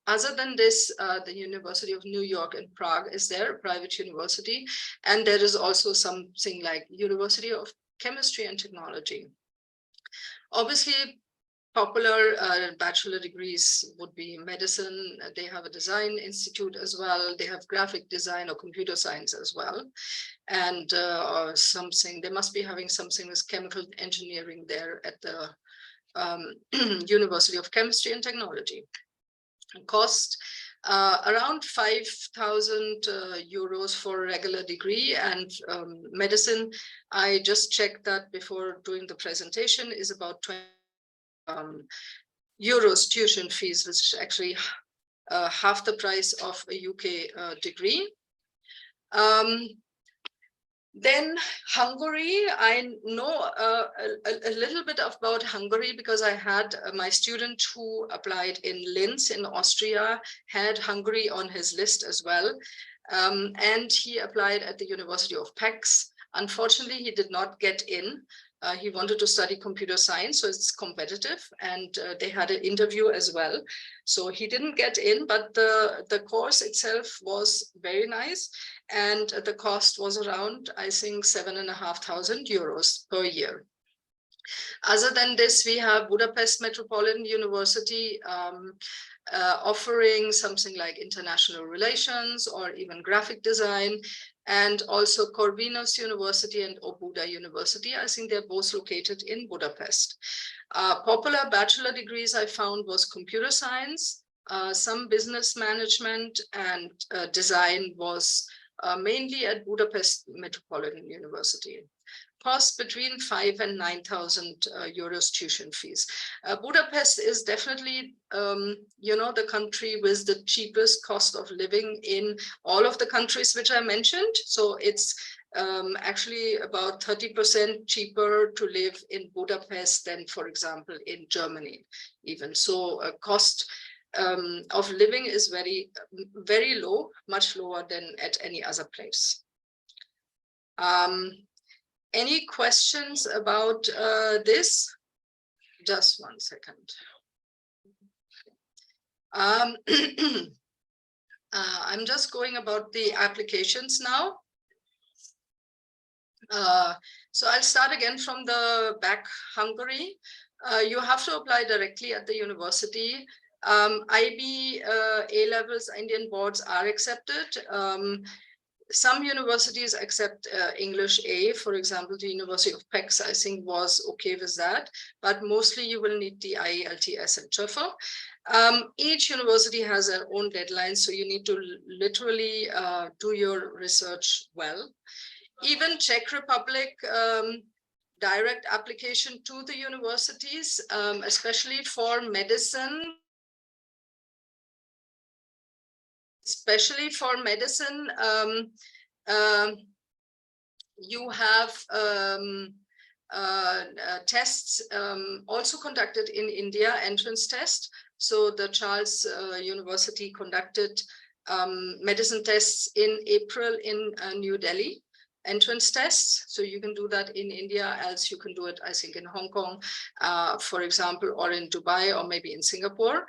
Other than this, the University of New York in Prague is there, a private university, and there is also something like University of Chemistry and Technology. Obviously, popular bachelor degrees would be medicine. They have a design institute as well. They have graphic design or computer science as well. And or something, they must be having something with chemical engineering there at the University of Chemistry and Technology. Cost around 5,000 euros for a regular degree, and medicine, I just checked that before doing the presentation, is about 20 euros tuition fees, which is actually half the price of a UK degree. Then Hungary, I know a little bit about Hungary because I had my student who applied in Linz in Austria had Hungary on his list as well. And he applied at the University of Pécs. Unfortunately, he did not get in. He wanted to study computer science, so it's competitive, and they had an interview as well. So he didn't get in, but the course itself was very nice, and the cost was around, I think, 7,500 euros per year. Other than this, we have Budapest Metropolitan University offering something like international relations or even graphic design, and also Corvinus University and Óbuda University. I think they're both located in Budapest. Popular bachelor degrees I found was computer science, some business management, and design was mainly at Budapest Metropolitan University. Cost between 5,000 and 9,000 euros tuition fees. Budapest is definitely, the country with the cheapest cost of living in all of the countries which I mentioned. So it's actually about 30% cheaper to live in Budapest than, for example, in Germany even. So cost of living is very, very low, much lower than at any other place. Any questions about this? Just one second. I'm just going about the applications now. So I'll start again from the back, Hungary. You have to apply directly at the university. IB A-levels, Indian boards are accepted. Some universities accept English A, for example, the University of Pécs, I think, was okay with that, but mostly you will need the IELTS and TOEFL. Each university has their own deadlines, so you need to literally do your research well. Even Czech Republic, direct application to the universities, especially for medicine. You have tests also conducted in India, entrance test. So the Charles University conducted medicine tests in April in New Delhi, entrance tests. So you can do that in India, else you can do it, I think, in Hong Kong, for example, or in Dubai, or maybe in Singapore.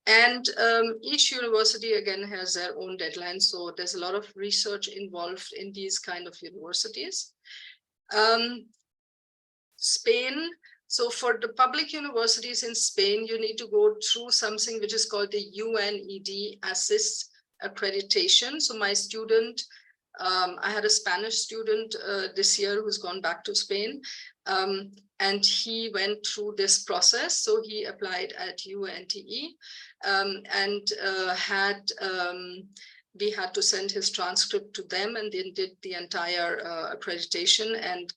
And each university, again, has their own deadlines. So there's a lot of research involved in these kind of universities. Spain. So for the public universities in Spain, you need to go through something which is called the UNED Assist accreditation. So my student, I had a Spanish student this year who's gone back to Spain. And he went through this process. So he applied at UNTE and we had to send his transcript to them, and then did the entire accreditation and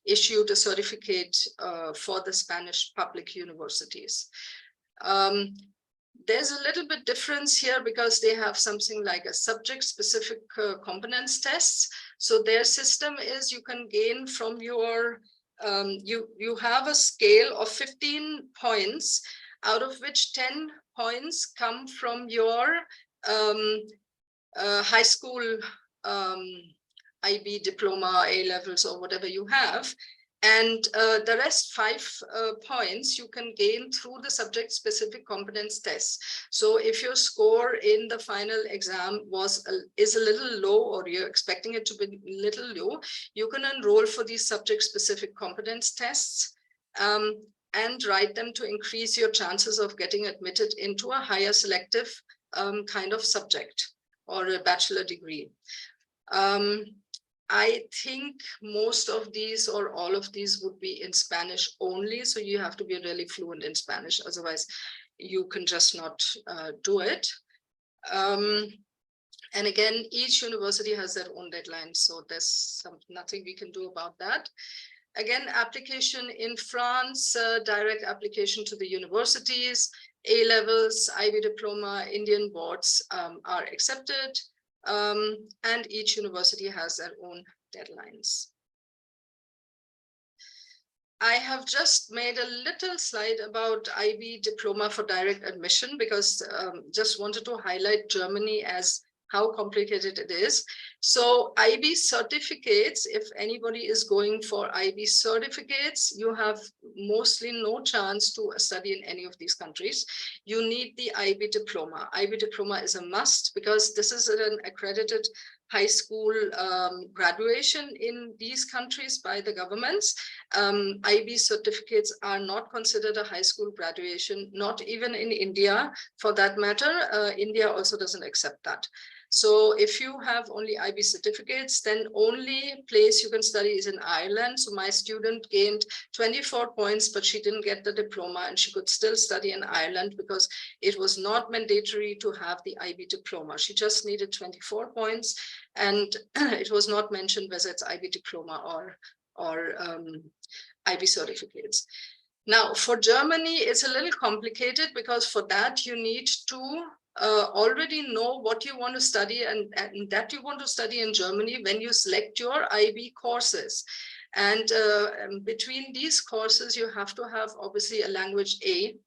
issued a certificate for the Spanish public universities. There's a little bit difference here because they have something like a subject-specific competence tests. So their system is you can gain from your you have a scale of 15 points, out of which 10 points come from your high school IB diploma, A-levels, or whatever you have. And the rest 5 points you can gain through the subject-specific competence tests. So if your score in the final exam is a little low, or you're expecting it to be a little low, you can enroll for these subject-specific competence tests and write them to increase your chances of getting admitted into a higher selective kind of subject or a bachelor degree. I think most of these or all of these would be in Spanish only. So you have to be really fluent in Spanish. Otherwise, you can just not do it. And again, each university has their own deadline. So there's nothing we can do about that. Again, application in France, direct application to the universities, A-levels, IB diploma, Indian boards are accepted. And each university has their own deadlines. I have just made a little slide about IB diploma for direct admission because just wanted to highlight Germany as how complicated it is. So IB certificates, if anybody is going for IB certificates, you have mostly no chance to study in any of these countries. You need the IB diploma. IB diploma is a must because this is an accredited high school graduation in these countries by the governments. IB certificates are not considered a high school graduation, not even in India for that matter. India also doesn't accept that. So if you have only IB certificates, then only place you can study is in Ireland. So my student gained 24 points, but she didn't get the diploma and she could still study in Ireland because it was not mandatory to have the IB diploma. She just needed 24 points and it was not mentioned whether it's IB diploma or IB certificates. Now for Germany, it's a little complicated because for that you need to already know what you want to study and that you want to study in Germany when you select your IB courses. And between these courses, you have to have obviously a language A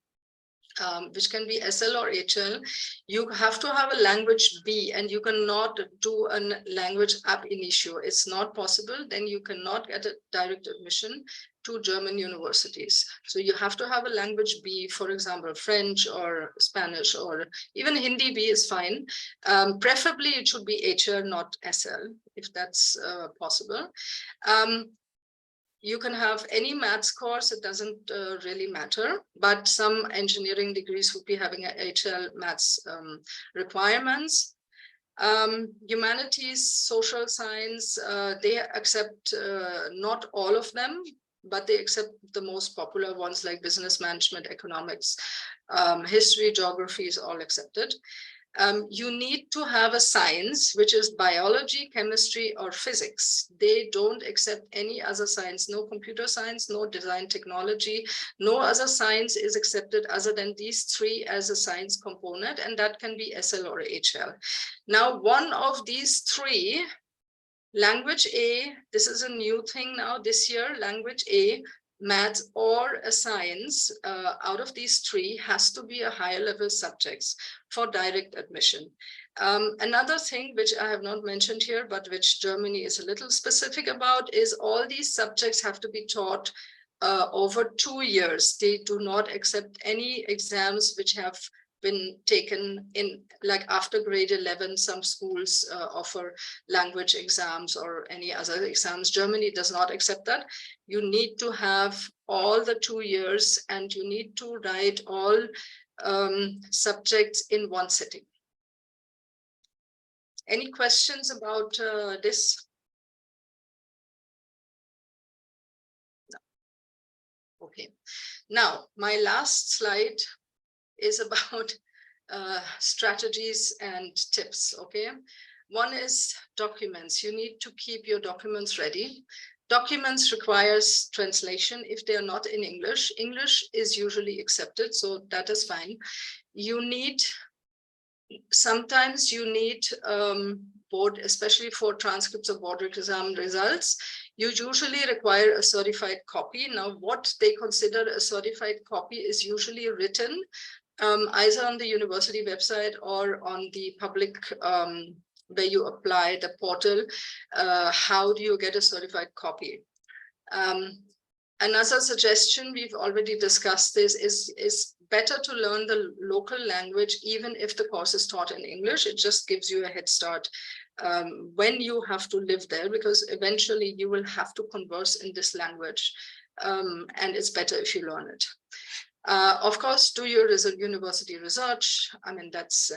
which can be SL or HL, you have to have a language B, and you cannot do a language ab initio. It's not possible. Then you cannot get a direct admission to German universities. So you have to have a language B, for example, French or Spanish, or even Hindi B is fine. Preferably it should be HL, not SL, if that's possible. You can have any maths course, it doesn't really matter, but some engineering degrees would be having a HL maths requirements. Humanities, social science, they accept not all of them, but they accept the most popular ones like business management, economics, history, geography is all accepted. You need to have a science, which is biology, chemistry, or physics. They don't accept any other science, no computer science, no design technology, no other science is accepted other than these three as a science component, and that can be SL or HL. Now, one of these three, language A, this is a new thing now this year, language A, maths or a science, out of these three has to be a higher level subjects for direct admission. Another thing which I have not mentioned here, but which Germany is a little specific about, is all these subjects have to be taught over 2 years. They do not accept any exams which have been taken in, like after grade 11, some schools offer language exams or any other exams. Germany does not accept that. You need to have all the 2 years, and you need to write all subjects in one sitting. Any questions about this? No. Okay. Now, my last slide is about strategies and tips, okay? One is documents. You need to keep your documents ready. Documents requires translation if they are not in English. English is usually accepted, so that is fine. You need, sometimes you need board, especially for transcripts of board exam results, you usually require a certified copy. Now, what they consider a certified copy is usually written either on the university website or on the public where you apply the portal. How do you get a certified copy? Another suggestion, we've already discussed this, is better to learn the local language, even if the course is taught in English. It just gives you a head start when you have to live there, because eventually you will have to converse in this language, and it's better if you learn it. Of course, do your university research. I mean, that's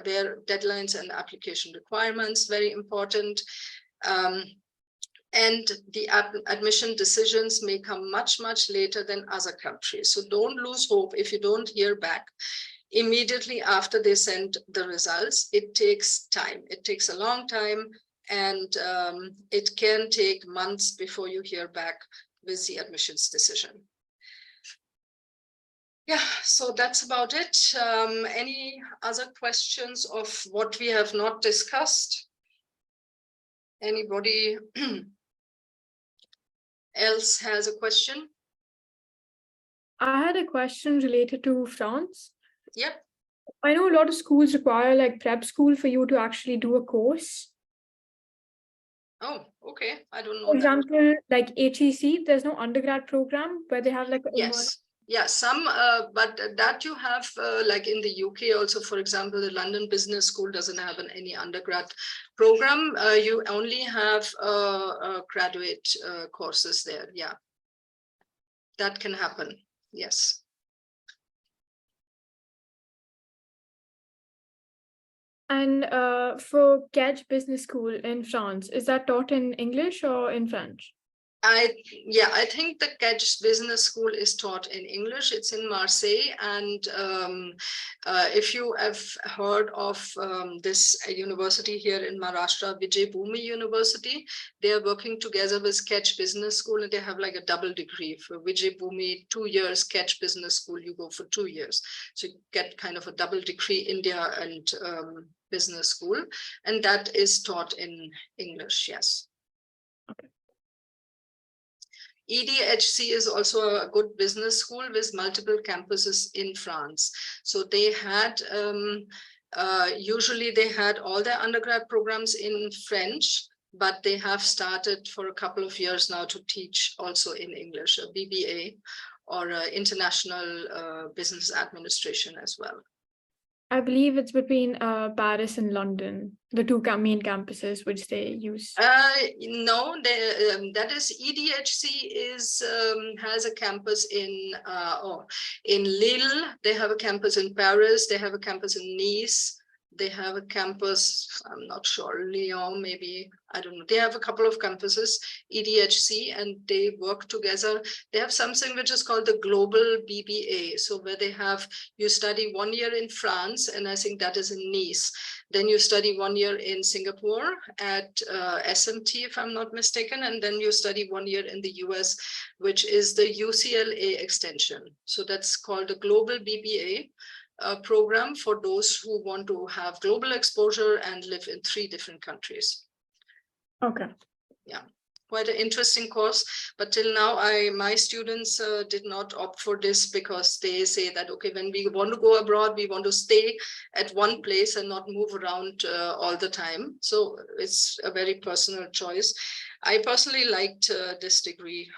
where deadlines and application requirements, very important. And the admission decisions may come much, much later than other countries. So don't lose hope if you don't hear back immediately after they send the results. It takes time. It takes a long time, and it can take months before you hear back with the admissions decision. Yeah, so that's about it. Any other questions of what we have not discussed? Anybody else has a question? I had a question related to France. Yep. I know a lot of schools require like prep school for you to actually do a course. Oh, okay. I don't know. For example, like HEC, there's no undergrad program where they have like a Yes. Yeah, some, but that you have like in the UK also, for example, the London Business School doesn't have any undergrad program. You only have graduate courses there. Yeah, that can happen. Yes. And for Kedge Business School in France, is that taught in English or in French? I think the Kedge Business School is taught in English. It's in Marseille, and if you have heard of this university here in Maharashtra, Vijay Bhumi University, they are working together with Kedge Business School, and they have like a double degree. For Vijay Bhumi, 2 years, Kedge Business School, you go for 2 years. So you get kind of a double degree, India and business school, and that is taught in English, yes. Okay. EDHC is also a good business school with multiple campuses in France. So they had, usually they had all their undergrad programs in French, but they have started for a couple of years now to teach also in English, a BBA or international business administration as well. I believe it's between Paris and London, the two main campuses which they use. No, that is EDHC is has a campus in Lille. They have a campus in Paris. They have a campus in Nice. They have a campus, I'm not sure, Lyon, maybe, I don't know. They have a couple of campuses, EDHC, and they work together. They have something which is called the Global BBA. So where they have, you study 1 year in France, and I think that is in Nice. Then you study 1 year in Singapore at SMT, if I'm not mistaken. And then you study 1 year in the US, which is the UCLA extension. So that's called the Global BBA. Program for those who want to have global exposure and live in 3 different countries. Okay. Yeah, quite an interesting course, but till now my students did not opt for this because they say that, okay, when we want to go abroad, we want to stay at one place and not move around all the time. So it's a very personal choice. I personally liked this degree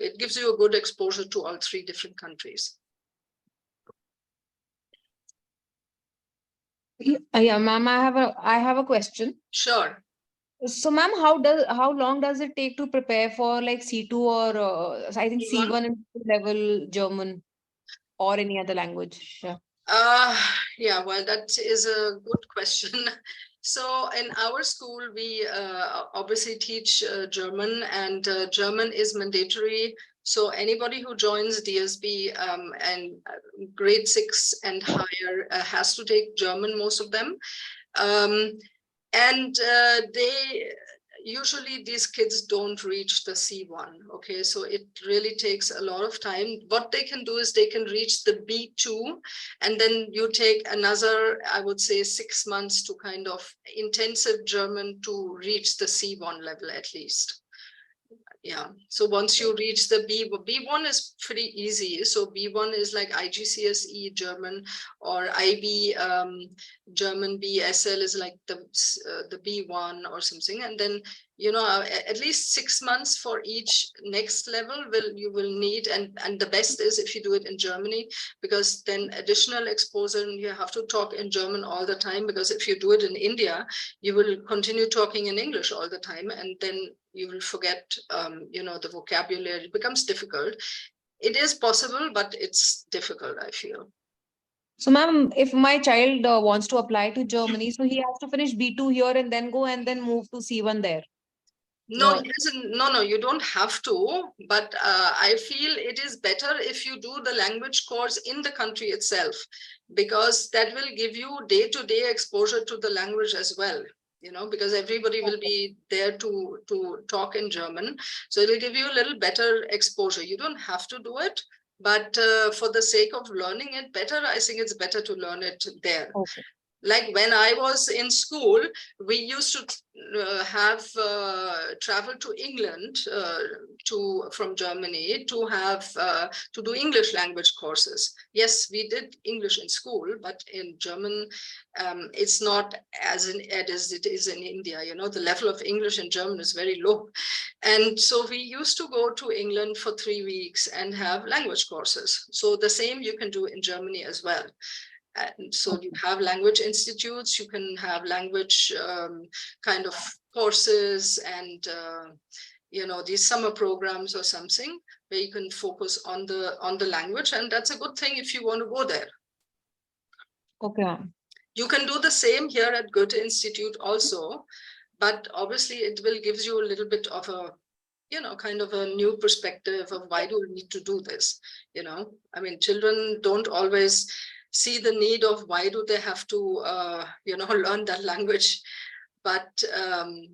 it gives you a good exposure to all 3 different countries. Yeah, ma'am, I have a question. Sure. So, ma'am, how long does it take to prepare for like C2 or I think C1 and level German or any other language? Yeah. Yeah, well, that is a good question. So in our school, we obviously teach German, and German is mandatory. So anybody who joins DSB and grade 6 and higher has to take German, most of them. And usually these kids don't reach the C1. Okay, so it really takes a lot of time. What they can do is they can reach the B2, and then you take another, I would say, 6 months to kind of intensive German to reach the C1 level at least. Yeah, so once you reach the B1 is pretty easy. So B1 is like IGCSE German, or IB German. BSL is like the B1 or something. And then, you know, at least 6 months for each next level you will need. And the best is if you do it in Germany, because then additional exposure, and you have to talk in German all the time, because if you do it in India, you will continue talking in English all the time, and then you will forget, you know, the vocabulary. It becomes difficult. It is possible, but it's difficult, I feel. So, ma'am, if my child wants to apply to Germany, so he has to finish B2 here and then go and then move to C1 there. No, no, you don't have to, but I feel it is better if you do the language course in the country itself, because that will give you day-to-day exposure to the language as well. You know, because everybody will be there to talk in German. So it will give you a little better exposure. You don't have to do it, but for the sake of learning it better, I think it's better to learn it there. Okay. Like when I was in school, we used to have traveled to England from Germany to have to do English language courses. Yes, we did English in school, but in German, it's not as it is in India. You know, the level of English in German is very low. And so we used to go to England for 3 weeks and have language courses. So the same you can do in Germany as well. And so you have language institutes, you can have language kind of courses, and you know, these summer programs or something where you can focus on the language, and that's a good thing if you want to go there. Okay. You can do the same here at Goethe Institute also, but obviously it will give you a little bit of a, you know, kind of a new perspective of why do we need to do this. You know, I mean, children don't always see the need of why do they have to, you know, learn that language. But,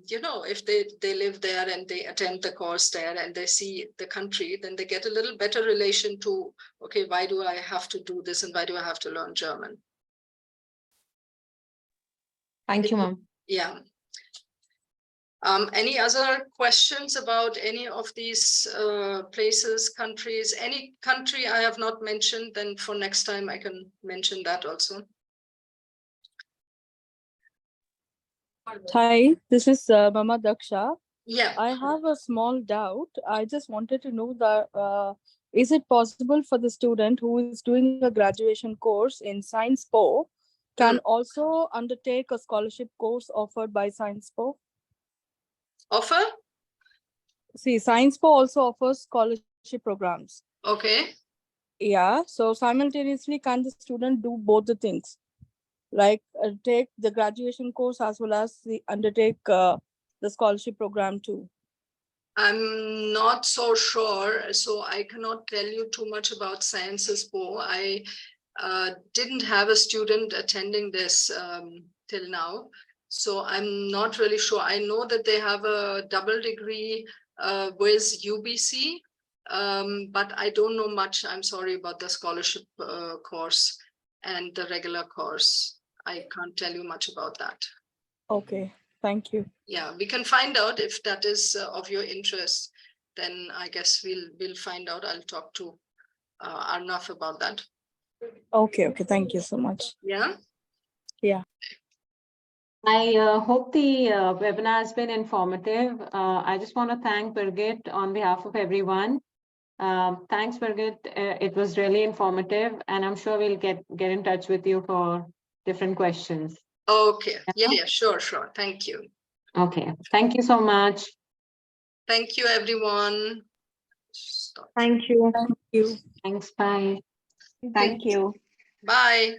you know, if they live there and they attend the course there and they see the country, then they get a little better relation to, okay, why do I have to do this and why do I have to learn German? Thank you, ma'am. Yeah. Any other questions about any of these places, countries? Any country I have not mentioned, then for next time I can mention that also. Hi, this is Mama Daksha. Yeah. I have a small doubt. I just wanted to know that is it possible for the student who is doing a graduation course in Science Po can also undertake a scholarship course offered by Science Po? Offer? See, Science Po also offers scholarship programs. Okay. Yeah, so simultaneously, can the student do both the things? Like take the graduation course as well as undertake the scholarship program too? I'm not so sure, so I cannot tell you too much about Sciences Po. I didn't have a student attending this till now, so I'm not really sure. I know that they have a double degree with UBC, but I don't know much, I'm sorry, about the scholarship course and the regular course. I can't tell you much about that. Okay, thank you. Yeah, we can find out if that is of your interest. Then I guess we'll find out. I'll talk to Arnav about that. Okay, thank you so much. Yeah. Yeah. I hope the webinar has been informative. I just want to thank Birgit on behalf of everyone. Thanks, Birgit. It was really informative, and I'm sure we'll get in touch with you for different questions. Okay. Yeah, sure. Thank you. Okay. Thank you so much. Thank you, everyone. Stop. Thank you. Thank you. Thanks. Bye. Thank you. Bye.